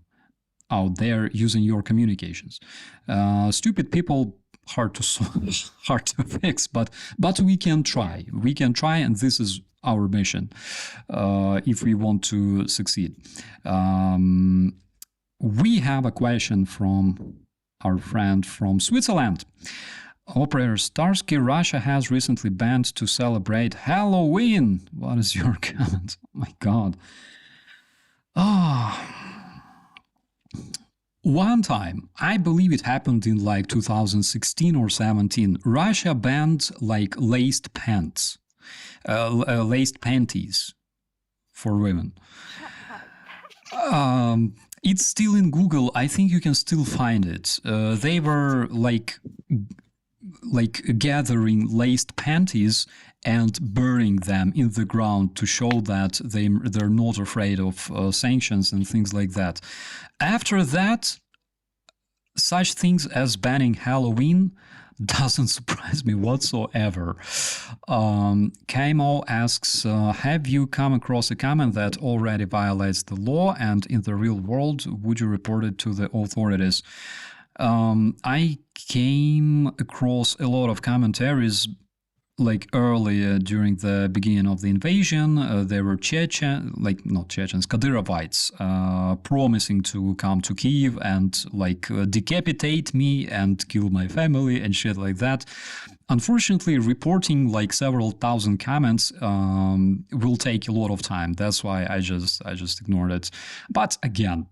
out there using your communications. Stupid people, hard to solve, hard to fix, but we can try. We can try, and this is our mission if we want to succeed. We have a question from our friend from Switzerland. Operator Starsky, Russia has recently banned to celebrate Halloween. What is your comment? Oh my God. One time, I believe it happened in like 2016 or 17, Russia banned like laced pants, laced panties for women. It's still in Google. I think you can still find it. They were like gathering laced panties and burning them in the ground to show that they're not afraid of sanctions and things like that. After that, such things as banning Halloween doesn't surprise me whatsoever. Kaimo asks, have you come across a comment that already violates the law, and in the real world, would you report it to the authorities? I came across a lot of commentaries like earlier during the beginning of the invasion. There were Kadyrovites promising to come to Kyiv and decapitate me and kill my family and shit like that. Unfortunately, reporting like several thousand comments will take a lot of time. That's why I just ignored it. But again,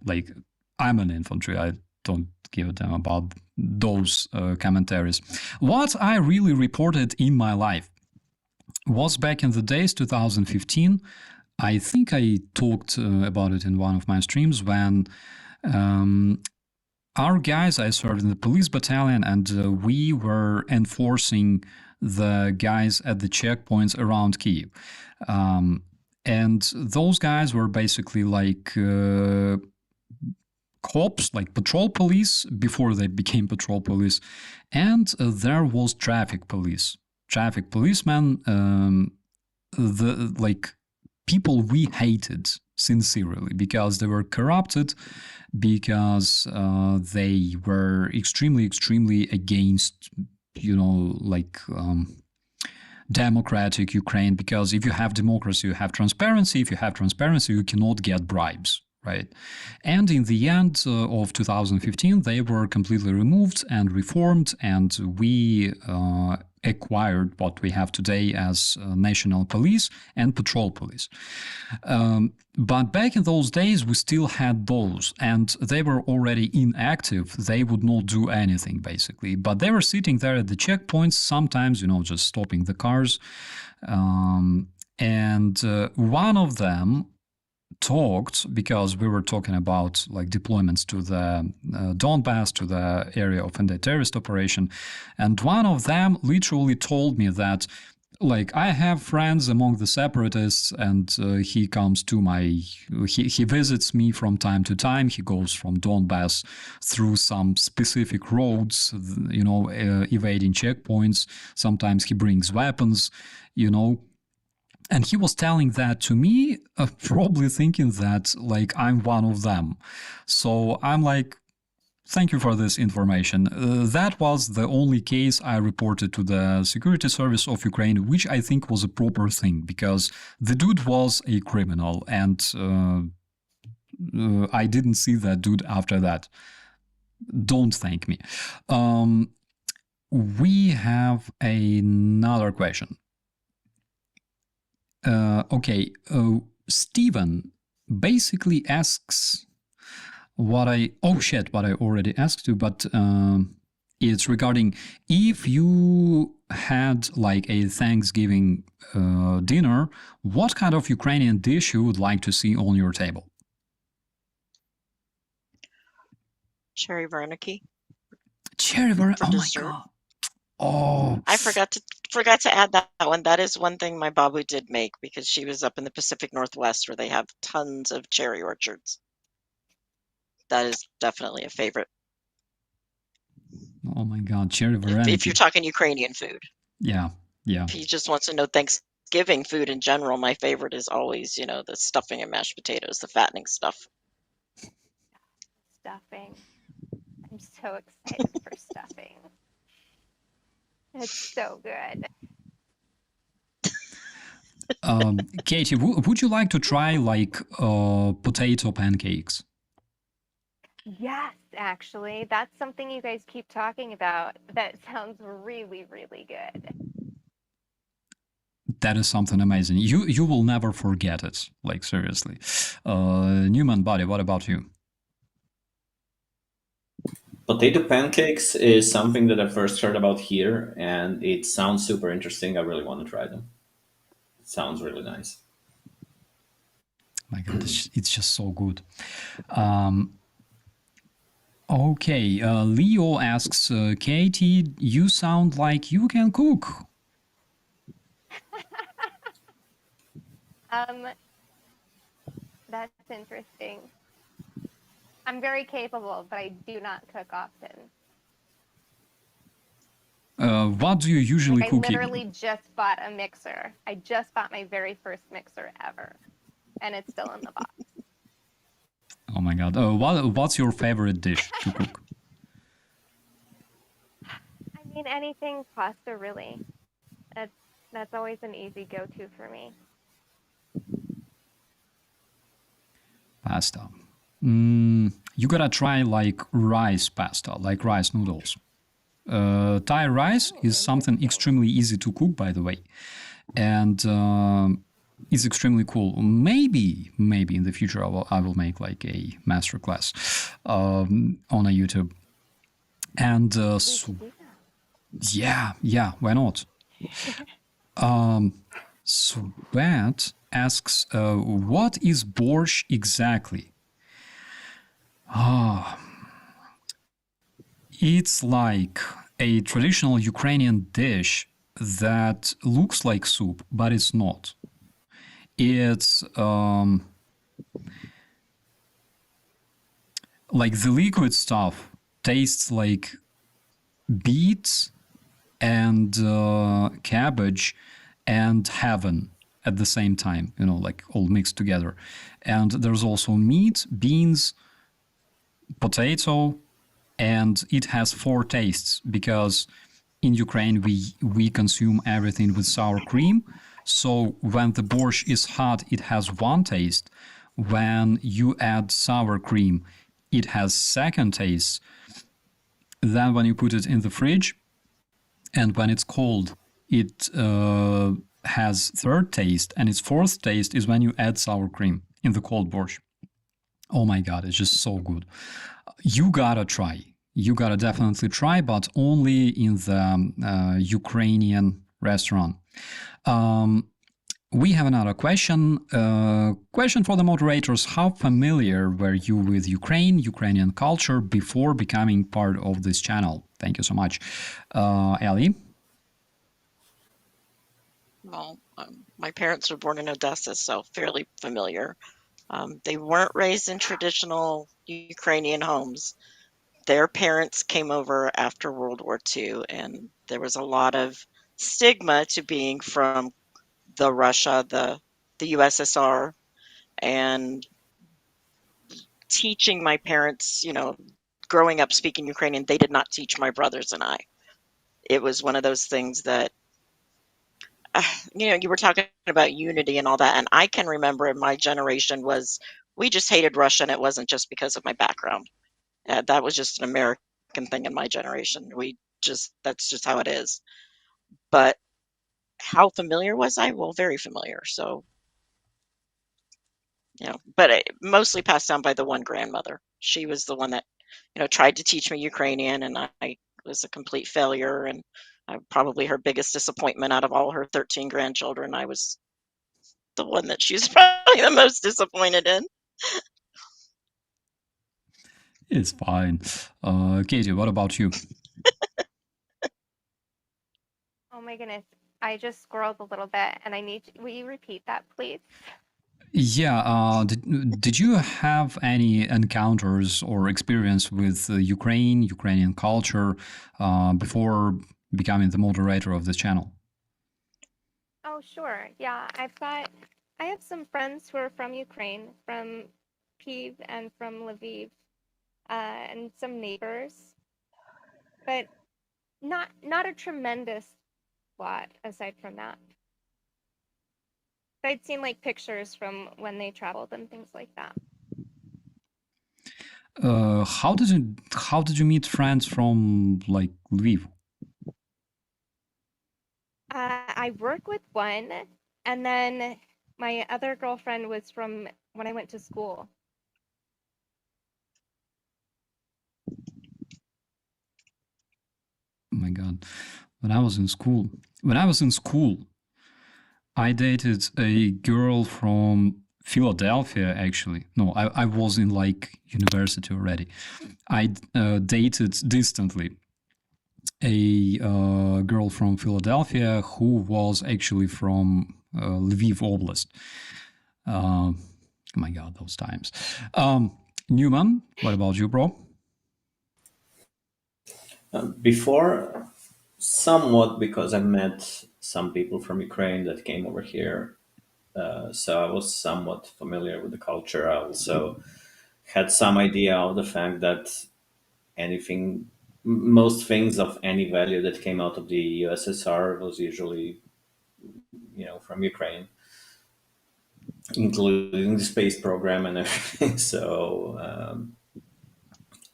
I'm an infantry. I don't give a damn about those commentaries. What I really reported in my life was back in the days 2015. I think I talked about it in one of my streams when our guys, I served in the police battalion, and we were enforcing the guys at the checkpoints around Kyiv. And those guys were basically like cops, like patrol police before they became patrol police. And there was traffic police. Traffic policemen, the like people we hated sincerely because they were corrupted, because they were extremely against, like democratic Ukraine. Because if you have democracy, you have transparency. If you have transparency, you cannot get bribes, right? And in the end of 2015, they were completely removed and reformed, and we acquired what we have today as national police and patrol police. But back in those days, we still had those, and they were already inactive. They would not do anything, basically. But they were sitting there at the checkpoints, sometimes, just stopping the cars. And one of them talked, because we were talking about like deployments to the Donbass, to the area of anti-terrorist operation, and one of them literally told me that, like, I have friends among the separatists, and he comes to he visits me from time to time. He goes from Donbass through some specific roads, evading checkpoints. Sometimes he brings weapons, And he was telling that to me, probably thinking that, like, I'm one of them. So I'm like, thank you for this information. That was the only case I reported to the Security Service of Ukraine, which I think was a proper thing, because the dude was a criminal, and I didn't see that dude after that. Don't thank me. We have another question. Okay, Steven basically asks what I already asked you, but it's regarding if you had like a Thanksgiving dinner, what kind of Ukrainian dish you would like to see on your table? Cherry Varniki. Cherry Varniki. Oh my dessert. God. Oh, I forgot to add that one. That is one thing my babu did make, because she was up in the Pacific Northwest where they have tons of cherry orchards. That is definitely a favorite. Oh my God, cherry If Varniki. you're talking Ukrainian food. Yeah. If he just wants to know Thanksgiving food in general, my favorite is always, the stuffing and mashed potatoes, the fattening stuff. Stuffing. I'm so excited for stuffing. It's so good. Katie, would you like to try like potato pancakes? Yes, actually. That's something you guys keep talking about. That sounds really, really good. That is something amazing. You will never forget it. Like, seriously. Newman Buddy, what about you? Potato pancakes is something that I first heard about here, and it sounds super interesting. I really want to try them. It sounds really nice. My God, it's just so good. Okay, Leo asks, Katie, you sound like you can cook. That's interesting. I'm very capable, but I do not cook often. What do you usually cook? I literally just bought a mixer. I just bought my very first mixer ever, and it's still in the box. Oh my God. What's your favorite dish to cook? I mean, anything pasta, really. That's always an easy go-to for me. Pasta. You gotta try like rice pasta, like rice noodles. Thai rice is something extremely easy to cook, by the way. And It's extremely cool. Maybe in the future I will make like a masterclass on a YouTube. And We should do that. yeah, why not? Sweat asks, what is borscht exactly? It's like a traditional Ukrainian dish that looks like soup, but it's not. It's like the liquid stuff tastes like beets and cabbage and heaven at the same time, like all mixed together. And there's also meat, beans, potato, and it has 4 tastes because in Ukraine we consume everything with sour cream. So when the borscht is hot, it has 1 taste. When you add sour cream, it has 2nd taste. Then when you put it in the fridge, and when it's cold, it has 3rd taste, and its 4th taste is when you add sour cream in the cold borscht. Oh my god, it's just so good. You gotta try. You gotta definitely try, but only in the Ukrainian restaurant. We have another question. Question for the moderators. How familiar were you with Ukrainian culture before becoming part of this channel? Thank you so much. Ellie? Well, my parents were born in Odessa, so fairly familiar. They weren't raised in traditional Ukrainian homes. Their parents came over after World War II, and there was a lot of stigma to being from the Russia, the USSR, and teaching my parents, growing up speaking Ukrainian, they did not teach my brothers and I. It was one of those things that, you were talking about unity and all that, and I can remember in my generation we just hated Russia, and it wasn't just because of my background. That was just an American thing in my generation. That's just how it is. But how familiar was I? Well, very familiar. So, but mostly passed down by the one grandmother. She was the one that, tried to teach me Ukrainian, and I was a complete failure. And probably her biggest disappointment out of all her 13 grandchildren. I was the one that she's probably the most disappointed in. It's fine. Katie, what about you? Oh my goodness. I just scrolled a little bit and will you repeat that, please? Yeah, did you have any encounters or experience with Ukrainian culture before becoming the moderator of this channel? Oh, sure. Yeah, I have some friends who are from Ukraine, from Kyiv and from Lviv, and some neighbors, but not a tremendous lot aside from that. I'd seen like pictures from when they traveled and things like that. How did you meet friends from like Lviv? I work with one, and then my other girlfriend was from when I went to school. Oh my god, when I was in school, I dated a girl from Philadelphia. Actually, no, I was in like university already. I dated distantly a girl from Philadelphia who was actually from Lviv Oblast. Oh my god, those times. Newman, what about you, bro? Before, somewhat, because I met some people from Ukraine that came over here. So I was somewhat familiar with the culture. I also had some idea of the fact that most things of any value that came out of the USSR was usually, from Ukraine, including the space program and everything. So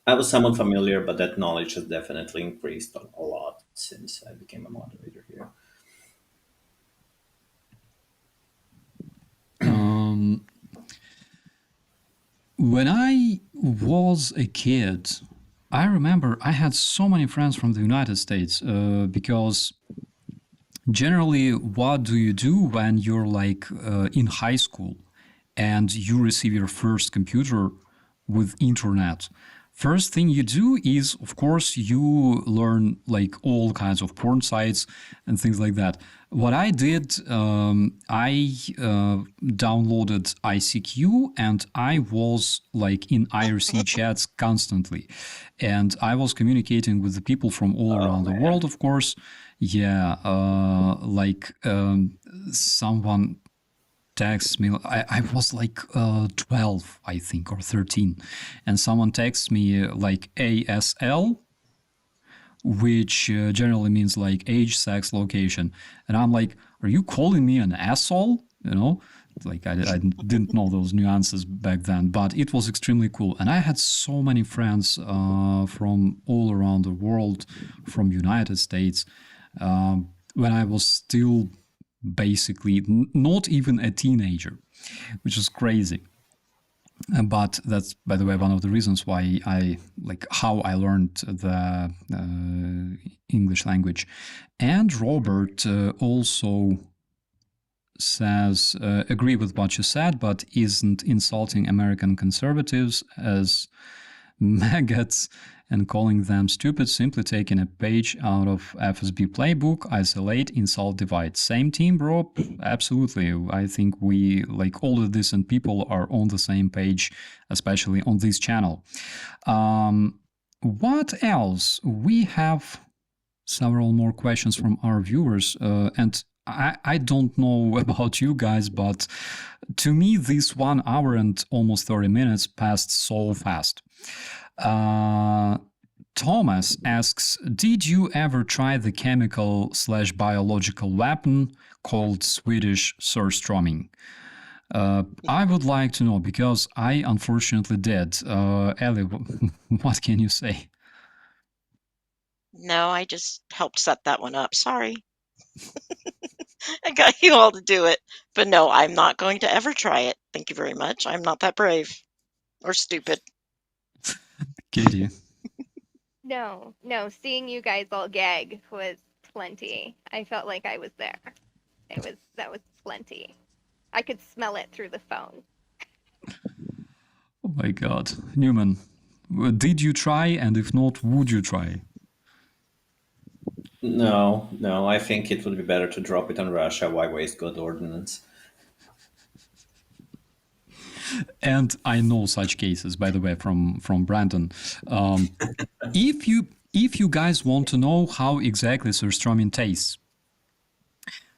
I was somewhat familiar, but that knowledge has definitely increased a lot since I became a moderator here. When I was a kid, I remember I had so many friends from the United States because generally, what do you do when you're like in high school and you receive your first computer with internet? First thing you do is, of course, you learn like all kinds of porn sites and things like that. What I did, I downloaded ICQ and I was like in IRC chats constantly. And I was communicating with the people from all around the world, of course. Yeah, someone texts me. I was like 12, I think, or 13, and someone texts me like ASL, which generally means like age, sex, location, and I'm like, "Are you calling me an asshole?" You know, like I didn't know those nuances back then, but it was extremely cool, and I had so many friends from all around the world, from United States, when I was still basically not even a teenager, which is crazy. But that's, by the way, one of the reasons why I like how I learned the English language. And Robert also says, agree with what you said, but isn't insulting American conservatives as maggots and calling them stupid, simply taking a page out of FSB playbook, isolate, insult, divide. Same team, bro? Absolutely. I think we, like all the decent people, are on the same page, especially on this channel. What else? We have several more questions from our viewers, and I don't know about you guys, but to me, this 1 hour and almost 30 minutes passed so fast. Thomas asks, did you ever try the chemical/biological weapon called Swedish Surströmming? I would like to know, because I unfortunately did. Ellie, what can you say? No, I just helped set that one up. Sorry. I got you all to do it. But no, I'm not going to ever try it. Thank you very much. I'm not that brave or stupid. Katie. No, seeing you guys all gag was plenty. I felt like I was there. That was plenty. I could smell it through the phone. Oh my God. Newman, did you try? And if not, would you try? No, I think it would be better to drop it on Russia. Why waste good ordnance? And I know such cases, by the way, from Brandon. If you guys want to know how exactly Surströmming tastes,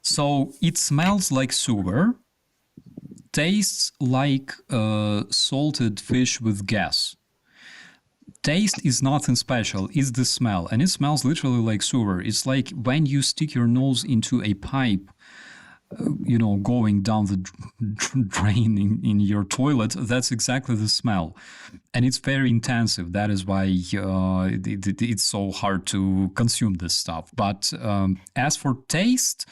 so it smells like sewer, tastes like salted fish with gas. Taste is nothing special, it's the smell, and it smells literally like sewer. It's like when you stick your nose into a pipe, going down the drain in your toilet. That's exactly the smell, and it's very intensive. That is why it's so hard to consume this stuff. But as for taste,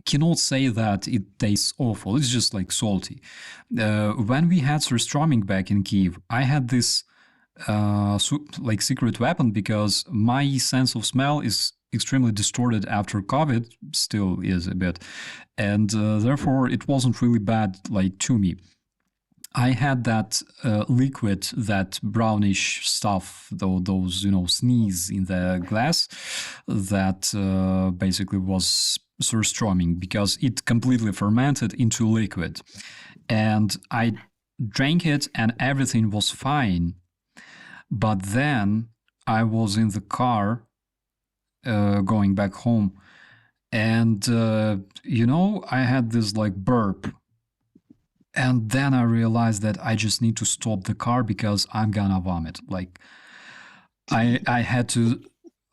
cannot say that it tastes awful. It's just like salty. When we had Surströmming back in Kiev, I had this like secret weapon, because my sense of smell is extremely distorted after COVID, still is a bit, and therefore it wasn't really bad like to me. I had that liquid, that brownish stuff, those sneeze in the glass, that basically was Surströmming, because it completely fermented into liquid, and I drank it and everything was fine. But then I was in the car going back home, and I had this like burp, and then I realized that I just need to stop the car because I'm gonna vomit. Like I had to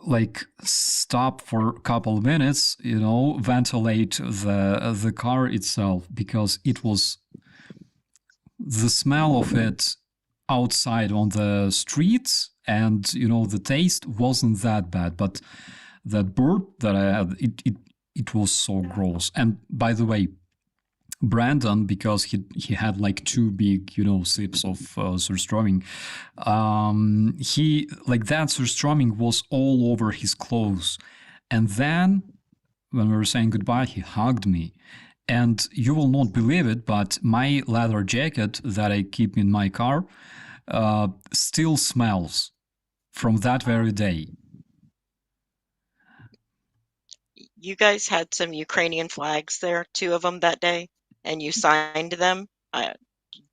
like stop for a couple of minutes, ventilate the car itself, because it was the smell of it outside on the streets, and the taste wasn't that bad, but that burp that I had, it was so gross. And by the way, Brandon, because he had like two big sips of Surströmming. He like that Surströmming was all over his clothes, and then when we were saying goodbye, he hugged me. And you will not believe it, but my leather jacket that I keep in my car still smells from that very day. You guys had some Ukrainian flags there, 2 of them that day, and you signed them. I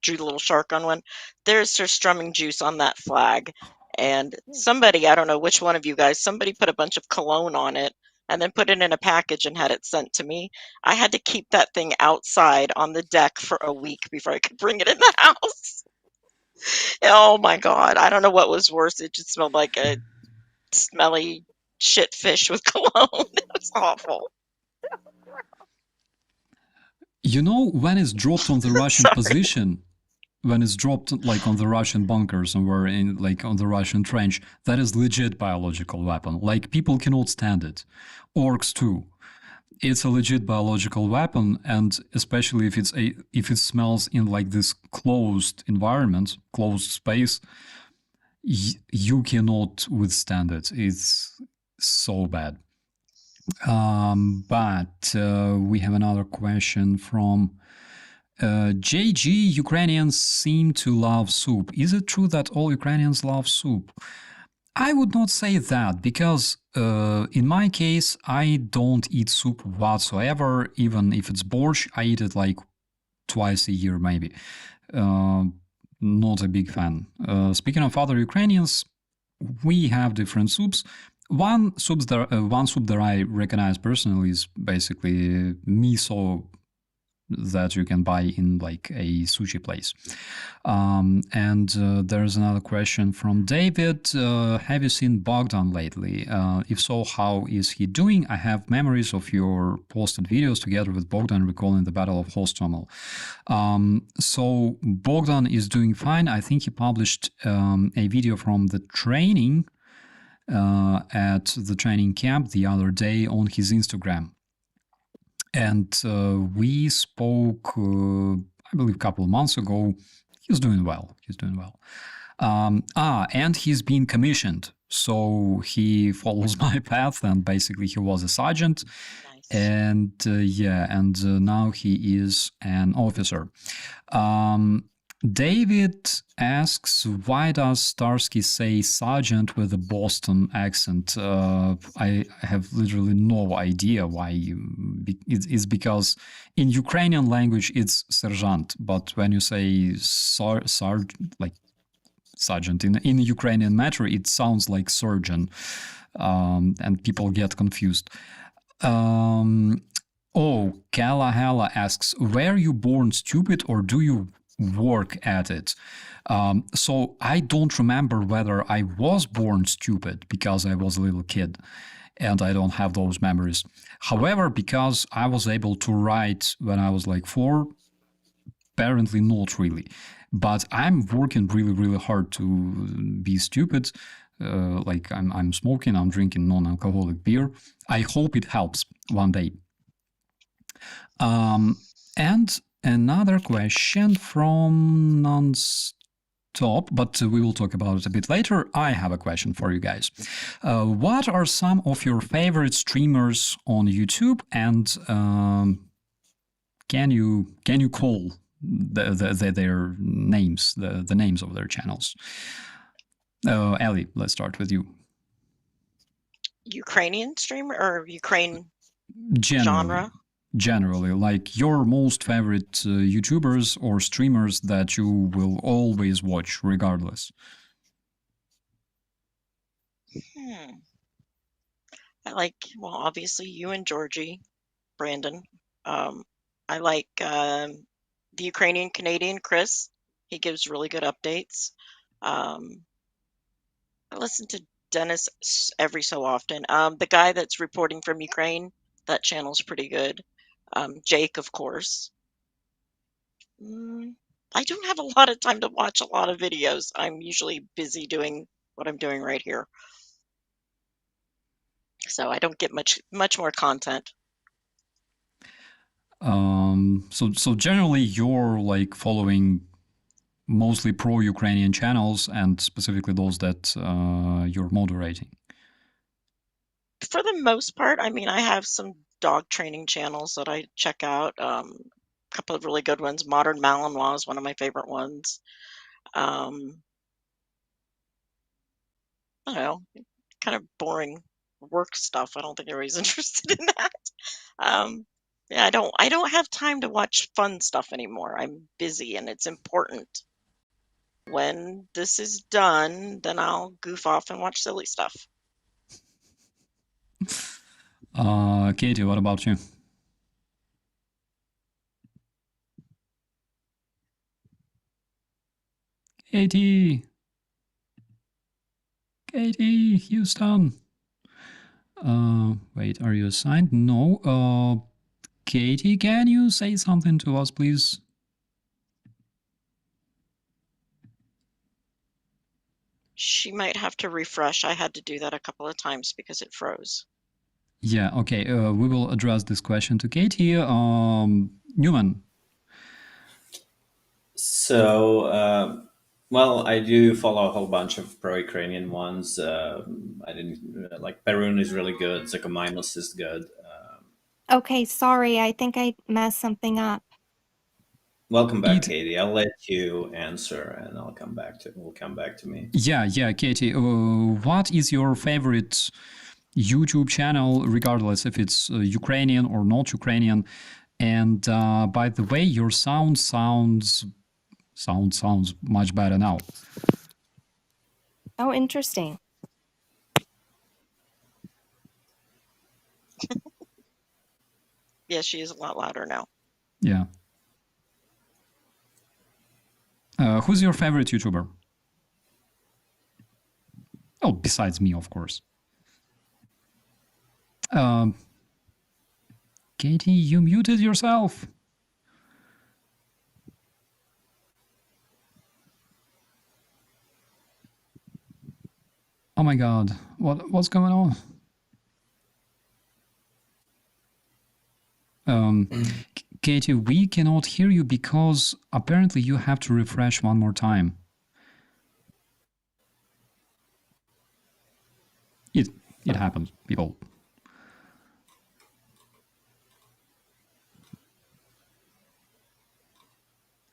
drew the little shark on one. There's Surströmming juice on that flag. And somebody, I don't know which one of you guys, somebody put a bunch of cologne on it and then put it in a package and had it sent to me. I had to keep that thing outside on the deck for a week before I could bring it in the house. Oh my God. I don't know what was worse. It just smelled like a smelly shit fish with cologne. It was awful. When it's dropped on the Russian position, when it's dropped like on the Russian bunkers and we're in like on the Russian trench, that is legit biological weapon. Like people cannot stand it. Orcs too. It's a legit biological weapon, and especially if it smells in like this closed environment, closed space, you cannot withstand it. It's so bad. But we have another question from JG. Ukrainians seem to love soup. Is it true that all Ukrainians love soup? I would not say that, because in my case, I don't eat soup whatsoever. Even if it's borscht, I eat it like twice a year, maybe. Not a big fan. Speaking of other Ukrainians, we have different soups. One soup that I recognize personally is basically miso that you can buy in like a sushi place. And there's another question from David. Have you seen Bogdan lately? If so, how is he doing? I have memories of your posted videos together with Bogdan recalling the Battle of Hostomel. So Bogdan is doing fine. I think he published a video from the training at the training camp the other day on his Instagram. And we spoke, I believe, a couple of months ago. He's doing well. And he's been commissioned. So he follows my path, and basically he was a sergeant. Nice. And now he is an officer. David asks, why does Starsky say sergeant with a Boston accent? I have literally no idea why. It's because in Ukrainian language it's sergeant, but when you say sergeant in the Ukrainian matter, it sounds like surgeon, and people get confused. Kalahela asks, were you born stupid or do you work at it? So I don't remember whether I was born stupid because I was a little kid and I don't have those memories. However, because I was able to write when I was like 4, apparently not really. But I'm working really, really hard to be stupid. Like I'm smoking, I'm drinking non-alcoholic beer. I hope it helps one day. And another question from Nonstop, but we will talk about it a bit later. I have a question for you guys. What are some of your favorite streamers on YouTube, and can you call their names, the names of their channels? Ali, let's start with you. Ukrainian streamer or Ukraine genre? Generally, like your most favorite YouTubers or streamers that you will always watch regardless. I like, well, obviously you and Georgie, Brandon. I like the Ukrainian Canadian Chris. He gives really good updates. I listen to Dennis every so often. The guy that's reporting from Ukraine, that channel's pretty good. Jake, of course. I don't have a lot of time to watch a lot of videos. I'm usually busy doing what I'm doing right here. So I don't get much more content. So generally, you're like following mostly pro-Ukrainian channels, and specifically those that you're moderating. For the most part, I mean, I have some dog training channels that I check out. A couple of really good ones. Modern Malinois is one of my favorite ones. I don't know, kind of boring work stuff. I don't think everybody's interested in that. Yeah, I don't have time to watch fun stuff anymore. I'm busy and it's important. When this is done, then I'll goof off and watch silly stuff. Katie, what about you? Katie, Houston. Wait, are you assigned? No. Katie, can you say something to us, please? She might have to refresh. I had to do that a couple of times because it froze. Yeah, okay. We will address this question to Katie. Newman. So, well, I do follow a whole bunch of pro-Ukrainian ones. I didn't like Perun is really good. Zakominos is good. Okay, sorry. I think I messed something up. Welcome back, Katie. I'll let you answer, and I'll come back to. We'll come back to me. Yeah, Katie. What is your favorite YouTube channel, regardless if it's Ukrainian or not Ukrainian? And by the way, your sounds much better now. Oh, interesting. Yeah, she is a lot louder now. Yeah. Who's your favorite YouTuber? Oh, besides me, of course. Katie, you muted yourself. Oh my God, what's going on? Katie, we cannot hear you because apparently you have to refresh one more time. It happens, people.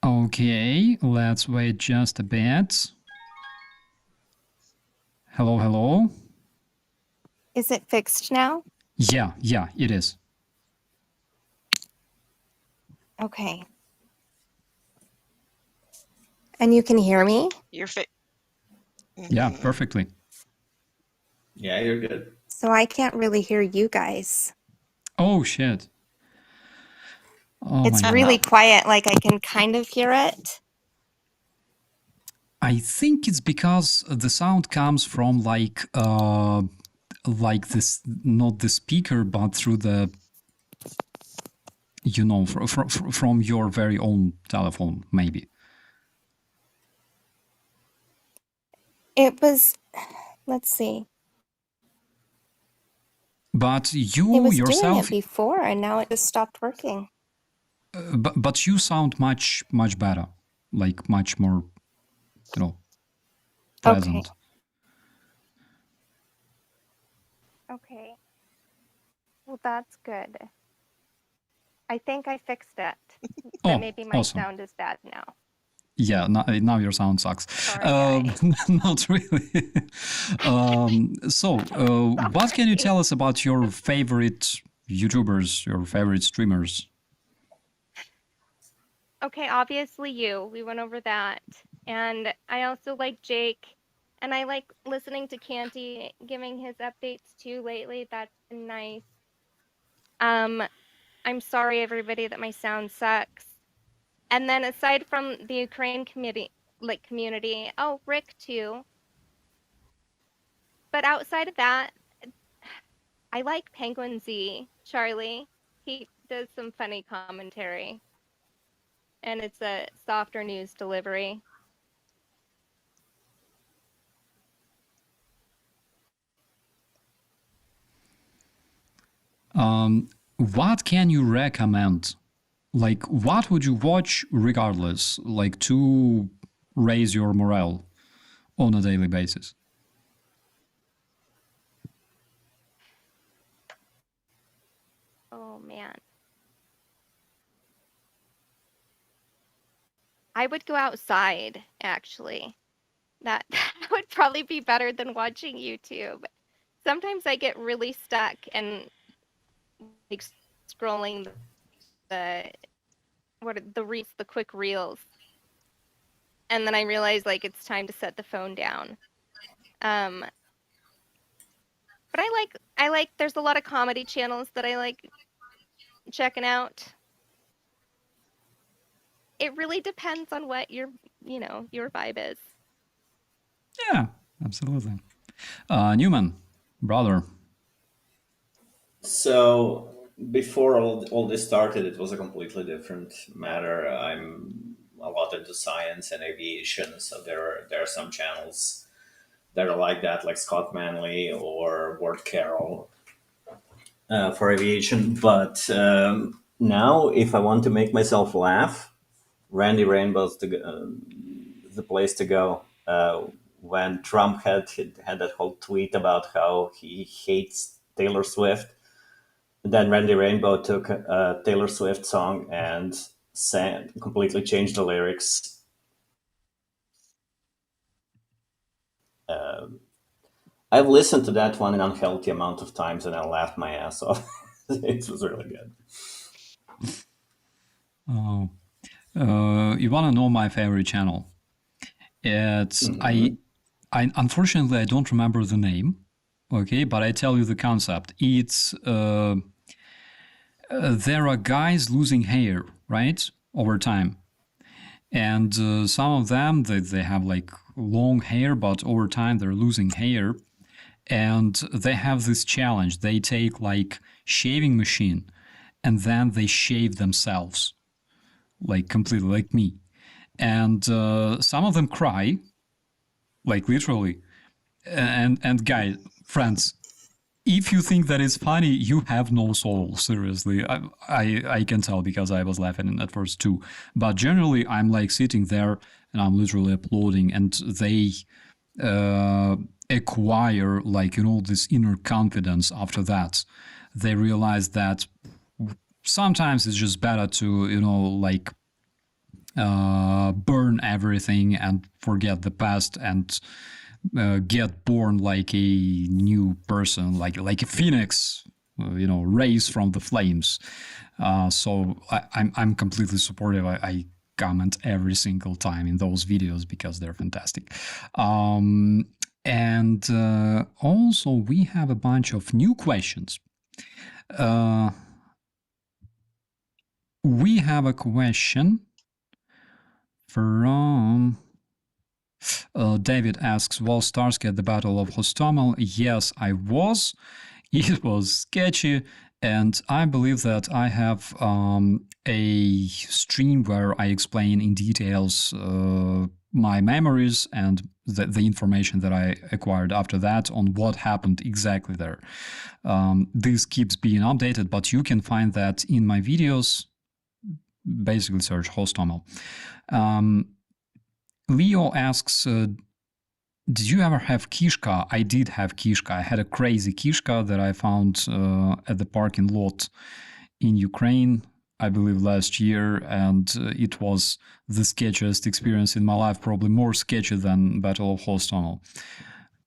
Okay, let's wait just a bit. Hello? Is it fixed now? Yeah, it is. Okay. And you can hear me? You're Yeah, perfectly. Yeah, you're good. So I can't really hear you guys. Oh, shit. Oh, It's my really God. quiet, like I can kind of hear it. I think it's because the sound comes from like this, not the speaker, but through the, from your very own telephone, maybe. It was, let's see. But It you was doing yourself, it before and now it just stopped working. but you sound much better, like much more, pleasant. Okay. Well, that's good. I think I fixed it. Oh, But maybe my awesome. sound is bad now. Yeah, now your sound sucks. Sorry, Not really. So, what can you tell us about your favorite YouTubers, your favorite streamers? Okay, obviously you. We went over that. And I also like Jake. And I like listening to Canty giving his updates too lately. That's been nice. I'm sorry everybody that my sound sucks. And then aside from the Ukraine community, oh, Rick too. But outside of that, I like Penguin Z, Charlie. He does some funny commentary. And it's a softer news delivery. What can you recommend like, what would you watch regardless, like, to raise your morale on a daily basis? Oh man. I would go outside, actually. That would probably be better than watching YouTube. Sometimes I get really stuck and like scrolling the the quick reels, and then I realize like it's time to set the phone down. But I like there's a lot of comedy channels that I like checking out. It really depends on what your vibe is. Yeah, absolutely. Newman, brother. So before all this started, it was a completely different matter. I'm a lot into science and aviation, so there are some channels that are like that, like Scott Manley or Ward Carroll for aviation. But now, if I want to make myself laugh, Randy Rainbow's the place to go. When Trump had that whole tweet about how he hates Taylor Swift, then Randy Rainbow took a Taylor Swift song and completely changed the lyrics. I've listened to that one an unhealthy amount of times, and I laughed my ass off. It was really good. Oh, you want to know my favorite channel? It's I unfortunately I don't remember the name. Okay, but I tell you the concept. It's there are guys losing hair, right, over time, and some of them they have like long hair, but over time they're losing hair, and they have this challenge. They take like shaving machine, and then they shave themselves, like completely, like me, and some of them cry, like literally, and guys, friends, if you think that is funny, you have no soul. Seriously, I can tell because I was laughing at first too. But generally, I'm like sitting there and I'm literally applauding, and they acquire like this inner confidence. After that, they realize that sometimes it's just better to like burn everything and forget the past and get born like a new person, like a phoenix, raised from the flames. So I'm completely supportive. I comment every single time in those videos because they're fantastic. And also we have a bunch of new questions. We have a question from David asks, was Starsky at the Battle of Hostomel? Yes, I was. It was sketchy, and I believe that I have a stream where I explain in details my memories and the information that I acquired after that on what happened exactly there. This keeps being updated, but you can find that in my videos. Basically search Hostomel. Leo asks, did you ever have Kishka? I did have Kishka. I had a crazy Kishka that I found at the parking lot in Ukraine, I believe last year, and it was the sketchiest experience in my life, probably more sketchy than Battle of Hostomel.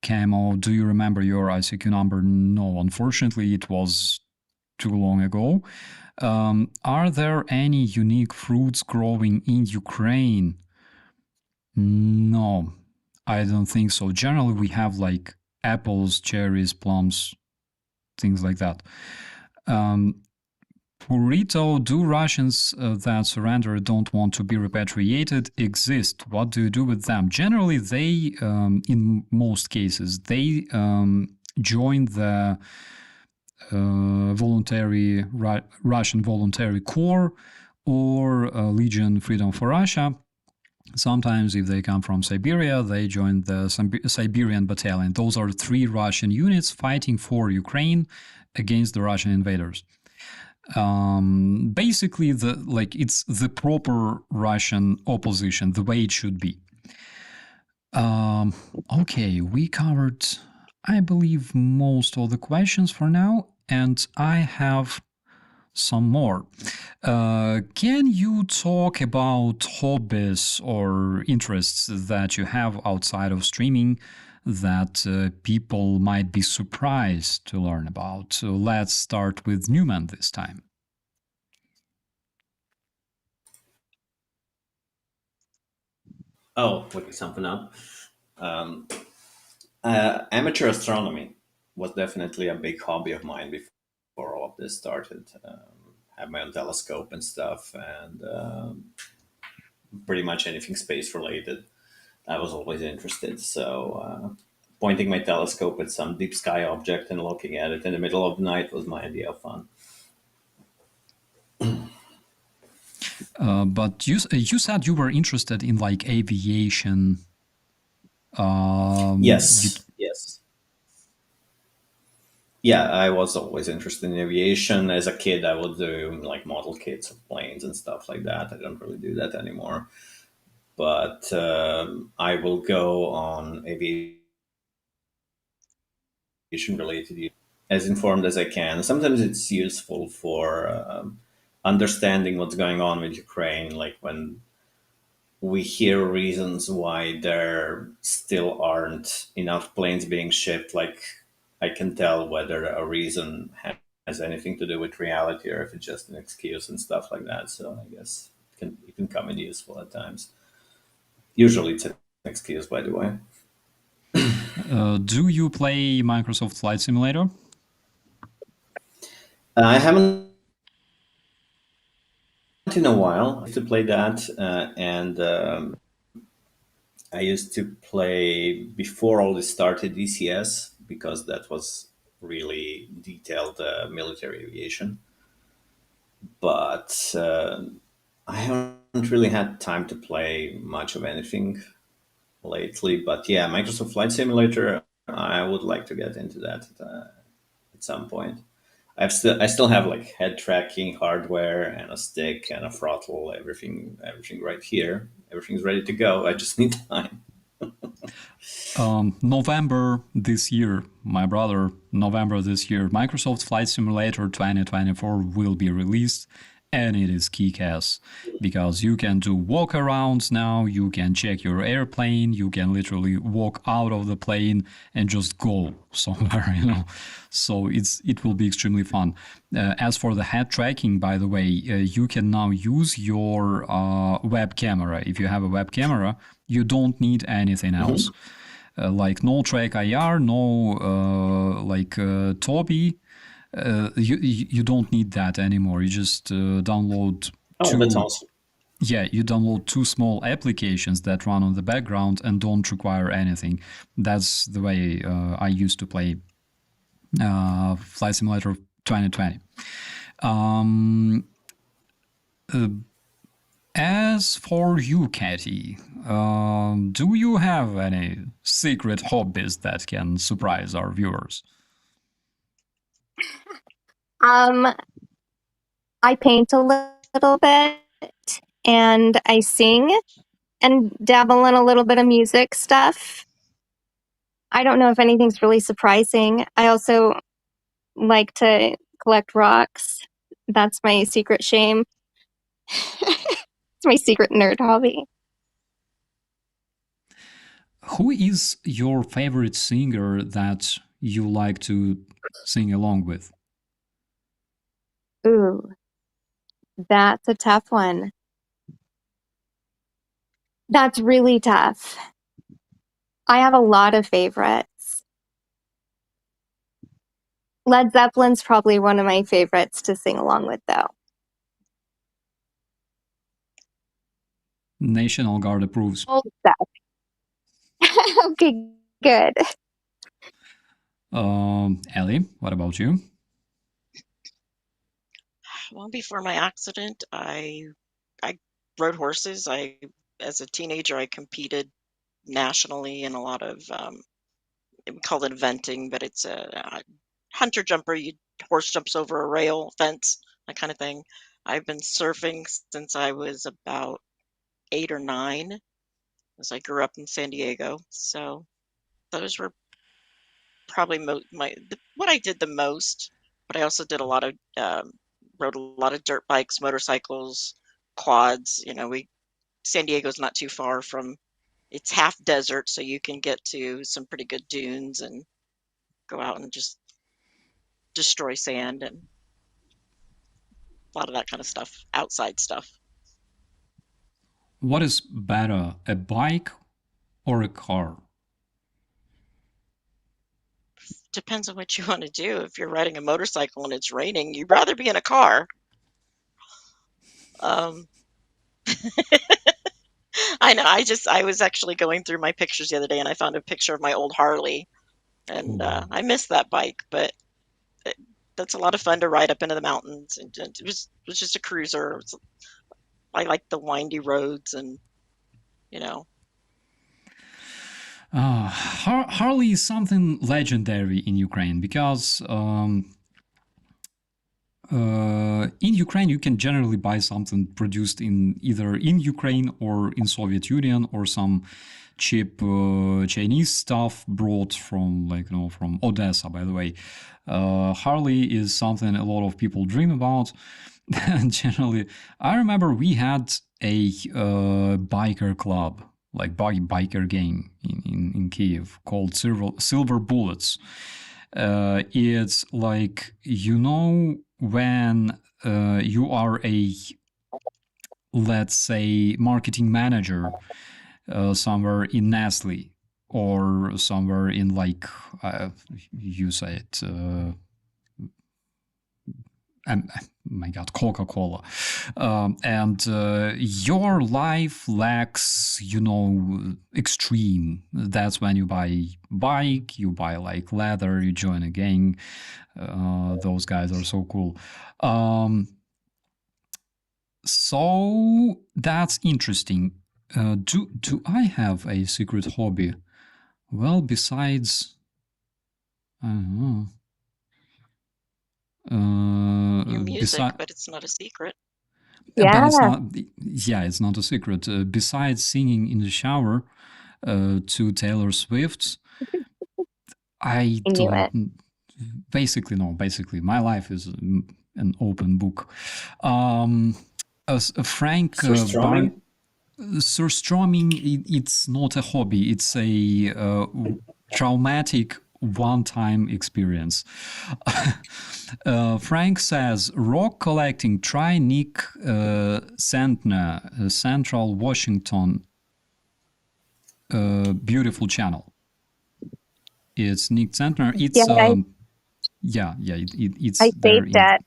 Camo, do you remember your ICQ number? No, unfortunately, it was too long ago. Are there any unique fruits growing in Ukraine? No, I don't think so. Generally, we have like apples, cherries, plums, things like that. Purito, do Russians that surrender don't want to be repatriated exist? What do you do with them? Generally, they, in most cases, they join the Russian Voluntary Corps or Legion Freedom for Russia. Sometimes if they come from Siberia, they join the Siberian Battalion. Those are 3 Russian units fighting for Ukraine against the Russian invaders. Basically, it's the proper Russian opposition, the way it should be. Okay, we covered, I believe, most of the questions for now, and I have some more. Can you talk about hobbies or interests that you have outside of streaming that people might be surprised to learn about? So let's start with Newman this time. Oh, looking something up. Um, Amateur astronomy was definitely a big hobby of mine before all of this started. Have my own telescope and stuff, and pretty much anything space related. I was always interested. So, pointing my telescope at some deep sky object and looking at it in the middle of the night was my idea of fun. But you said you were interested in like aviation. Yes, yes. Yeah, I was always interested in aviation. As a kid, I would do like model kits of planes and stuff like that. I don't really do that anymore. But I will go on aviation related as informed as I can. Sometimes it's useful for understanding what's going on with Ukraine, like when we hear reasons why there still aren't enough planes being shipped. Like I can tell whether a reason has anything to do with reality or if it's just an excuse and stuff like that. So I guess it can come in useful at times. Usually it's an excuse, by the way. Do you play Microsoft Flight Simulator? I haven't in a while. I used to play that, and I used to play before all this started ECS because that was really detailed military aviation. But I haven't really had time to play much of anything lately. But yeah, Microsoft Flight Simulator, I would like to get into that at some point. I still have like head tracking hardware and a stick and a throttle, everything right here. Everything's ready to go. I just need time. November this year, November this year, Microsoft Flight Simulator 2024 will be released, and it is kick-ass because you can do walk-arounds now, you can check your airplane, you can literally walk out of the plane and just go somewhere, So it will be extremely fun. As for the head tracking, by the way, you can now use your web camera. If you have a web camera, you don't need anything else. Like no track IR, no Toby. You don't need that anymore. You just download That's awesome. Yeah, you download 2 small applications that run on the background and don't require anything. That's the way I used to play Flight Simulator 2020. As for you, Katie, do you have any secret hobbies that can surprise our viewers? I paint a little bit and I sing and dabble in a little bit of music stuff. I don't know if anything's really surprising. I also like to collect rocks. That's my secret shame. It's my secret nerd hobby. Who is your favorite singer that you like to sing along with? Ooh, that's a tough one. That's really tough. I have a lot of favorites. Led Zeppelin's probably one of my favorites to sing along with, though. National Guard approves. Old stuff. Okay, good. Ellie, what about you? Well, before my accident, I rode horses. As a teenager, I competed nationally in a lot of we call it eventing, but it's a hunter jumper. Horse jumps over a rail fence that kind of thing. I've been surfing since I was about 8 or 9, as I grew up in San Diego. So those were probably what I did the most. But I also did a lot of rode a lot of dirt bikes, motorcycles, quads. San Diego's not too far from. It's half desert, so you can get to some pretty good dunes and go out and just destroy sand and a lot of that kind of stuff, outside stuff. What is better, a bike or a car? Depends on what you want to do. If you're riding a motorcycle and it's raining, you'd rather be in a car. I know. I was actually going through my pictures the other day, and I found a picture of my old Harley, and I miss that bike, but that's a lot of fun to ride up into the mountains. And it was just a cruiser. I like the windy roads, and Harley is something legendary in Ukraine because in Ukraine you can generally buy something produced either in Ukraine or in Soviet Union, or some cheap Chinese stuff brought from from Odessa. By the way, Harley is something a lot of people dream about. And generally, I remember we had a biker club, like biker gang in Kiev called Silver Bullets. It's like, when you are a, let's say, marketing manager somewhere in Nestle, or somewhere in you say it, my God, Coca-Cola, and your life lacks, extreme. That's when you buy bike, you buy like leather, you join a gang. Those guys are so cool. So that's interesting. Do I have a secret hobby? Well, besides, I don't know. your music, but it's not a secret. But it's not. Yeah, it's not a secret. Besides singing in the shower to Taylor Swift, I don't. Basically, no. Basically, my life is an open book. Frank Surströmming? Surströmming, it's not a hobby. It's a traumatic one-time experience. Frank says, rock collecting, try Nick Santner, Central Washington, beautiful channel. It's Nick Santner. It's it's I saved that.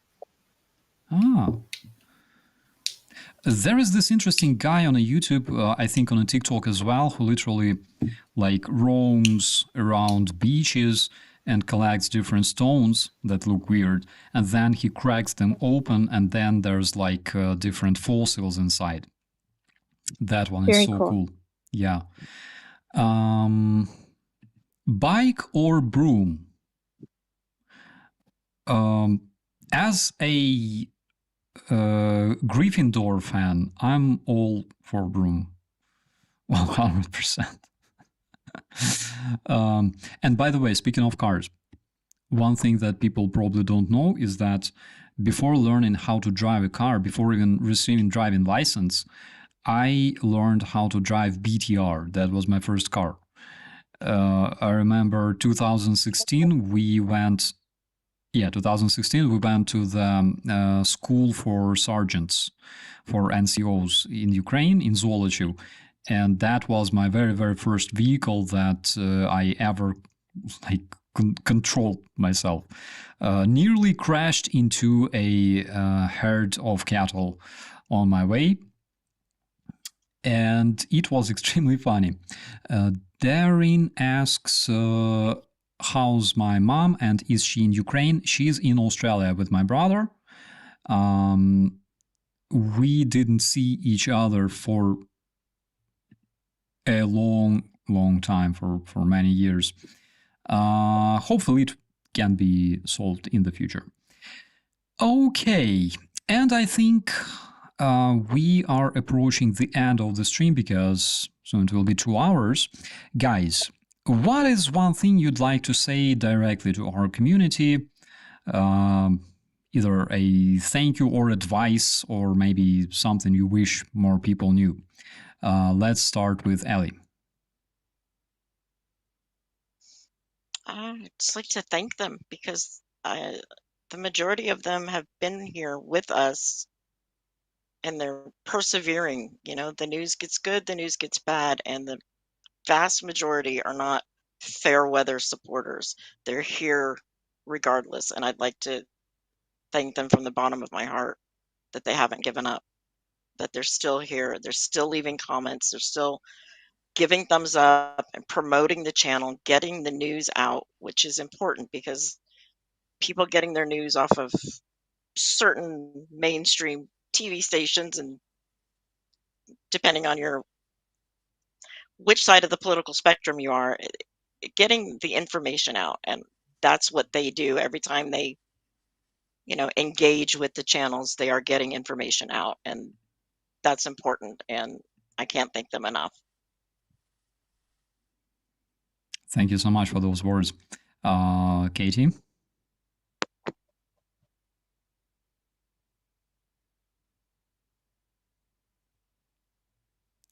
There is this interesting guy on a YouTube, I think on a TikTok as well, who literally roams around beaches and collects different stones that look weird, and then he cracks them open, and then there's different fossils inside. That one is so cool. Yeah. Bike or broom? As a Gryffindor fan, I'm all for broom. 100%. And by the way, speaking of cars, one thing that people probably don't know is that before learning how to drive a car, before even receiving driving license, I learned how to drive BTR. That was my first car. I remember 2016 we went to the school for sergeants, for NCOs in Ukraine, in Zoology. And that was my very, very first vehicle that I ever controlled myself. Nearly crashed into a herd of cattle on my way. And it was extremely funny. Darren asks, how's my mom and is she in Ukraine? She's in Australia with my brother. We didn't see each other for a long time, for many years. Hopefully it can be solved in the future. Okay, and I think we are approaching the end of the stream because soon it will be 2 hours. Guys, what is one thing you'd like to say directly to our community? Either a thank you or advice, or maybe something you wish more people knew. Let's start with Ellie. I'd just like to thank them because the majority of them have been here with us and they're persevering. You know, the news gets good, the news gets bad, and the vast majority are not fair weather supporters. They're here regardless, and I'd like to thank them from the bottom of my heart that they haven't given up, that they're still here, they're still leaving comments, they're still giving thumbs up and promoting the channel, getting the news out, which is important because people getting their news off of certain mainstream TV stations, and depending on which side of the political spectrum you are, getting the information out, and that's what they do every time they engage with the channels. They are getting information out, and that's important, and I can't thank them enough. Thank you so much for those words. Katie?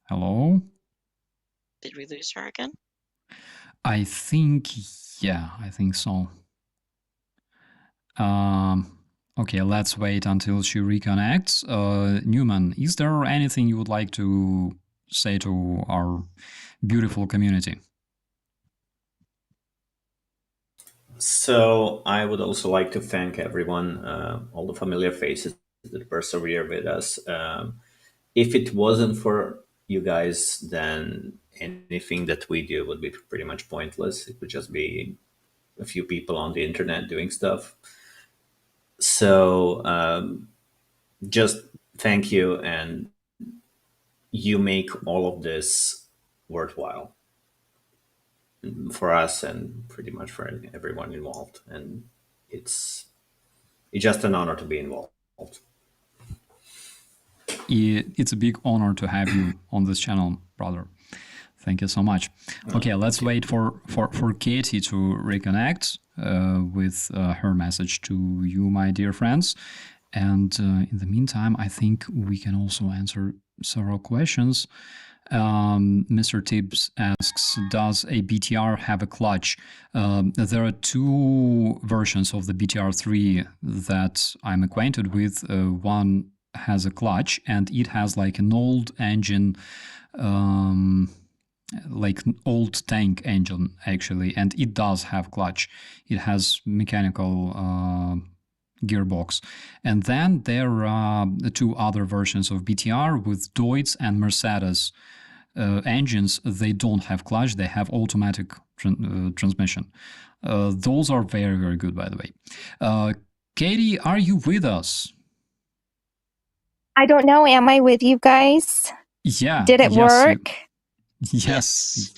Hello? Did we lose her again? I think so. Okay, let's wait until she reconnects. Newman, is there anything you would like to say to our beautiful community? So I would also like to thank everyone, all the familiar faces that persevere with us. If it wasn't for you guys, then anything that we do would be pretty much pointless. It would just be a few people on the internet doing stuff. So just thank you, and you make all of this worthwhile for us and pretty much for everyone involved. And it's just an honor to be involved. It's a big honor to have you on this channel, brother. Thank you so much. Okay, let's wait for Katie to reconnect with her message to you, my dear friends. And in the meantime, I think we can also answer several questions. Mr. Tibbs asks, does a BTR have a clutch? There are 2 versions of the BTR3 that I'm acquainted with. One has a clutch, and it has like an old engine, like an old tank engine actually, and it does have clutch. It has mechanical gearbox. And then there are the 2 other versions of BTR with Deutz and Mercedes engines. They don't have clutch, they have automatic transmission. Those are very, very good, by the way. Katie, are you with us? I don't know. Am I with you guys? Yeah. Did it work? Yes.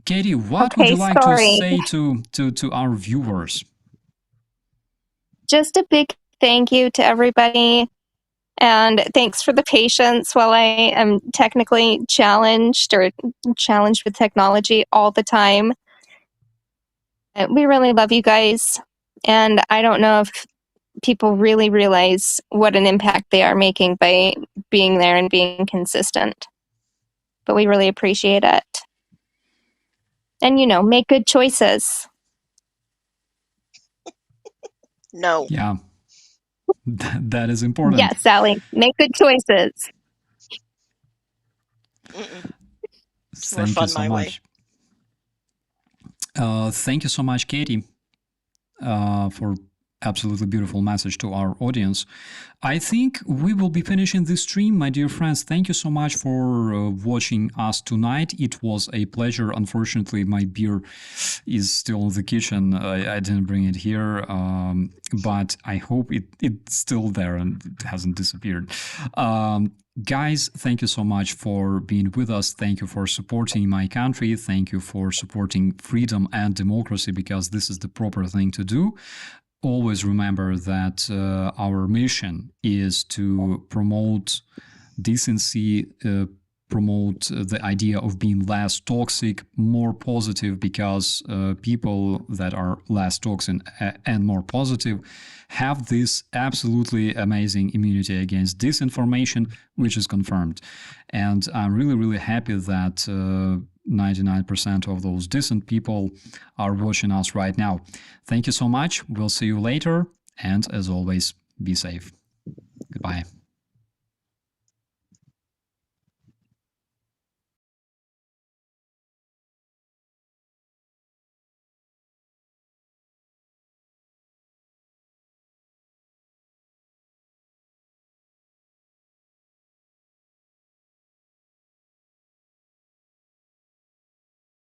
Katie, what would you like to say to our viewers? Just a big thank you to everybody, and thanks for the patience while I am technically challenged with technology all the time. We really love you guys, and I don't know if people really realize what an impact they are making by being there and being consistent. But we really appreciate it. And, make good choices. No. Yeah. That is important. Yes, Sally, make good choices. Thank you so much. Thank you so much, Katie, for absolutely beautiful message to our audience. I think we will be finishing this stream, my dear friends. Thank you so much for watching us tonight. It was a pleasure. Unfortunately, my beer is still in the kitchen. I didn't bring it here, but I hope it's still there and it hasn't disappeared. Guys, thank you so much for being with us. Thank you for supporting my country. Thank you for supporting freedom and democracy, because this is the proper thing to do. always remember that our mission is to promote decency, promote the idea of being less toxic, more positive, because people that are less toxic and more positive have this absolutely amazing immunity against disinformation, which is confirmed. And I'm really, really happy that 99% of those decent people are watching us right now. Thank you so much. We'll see you later. And as always, be safe. Goodbye.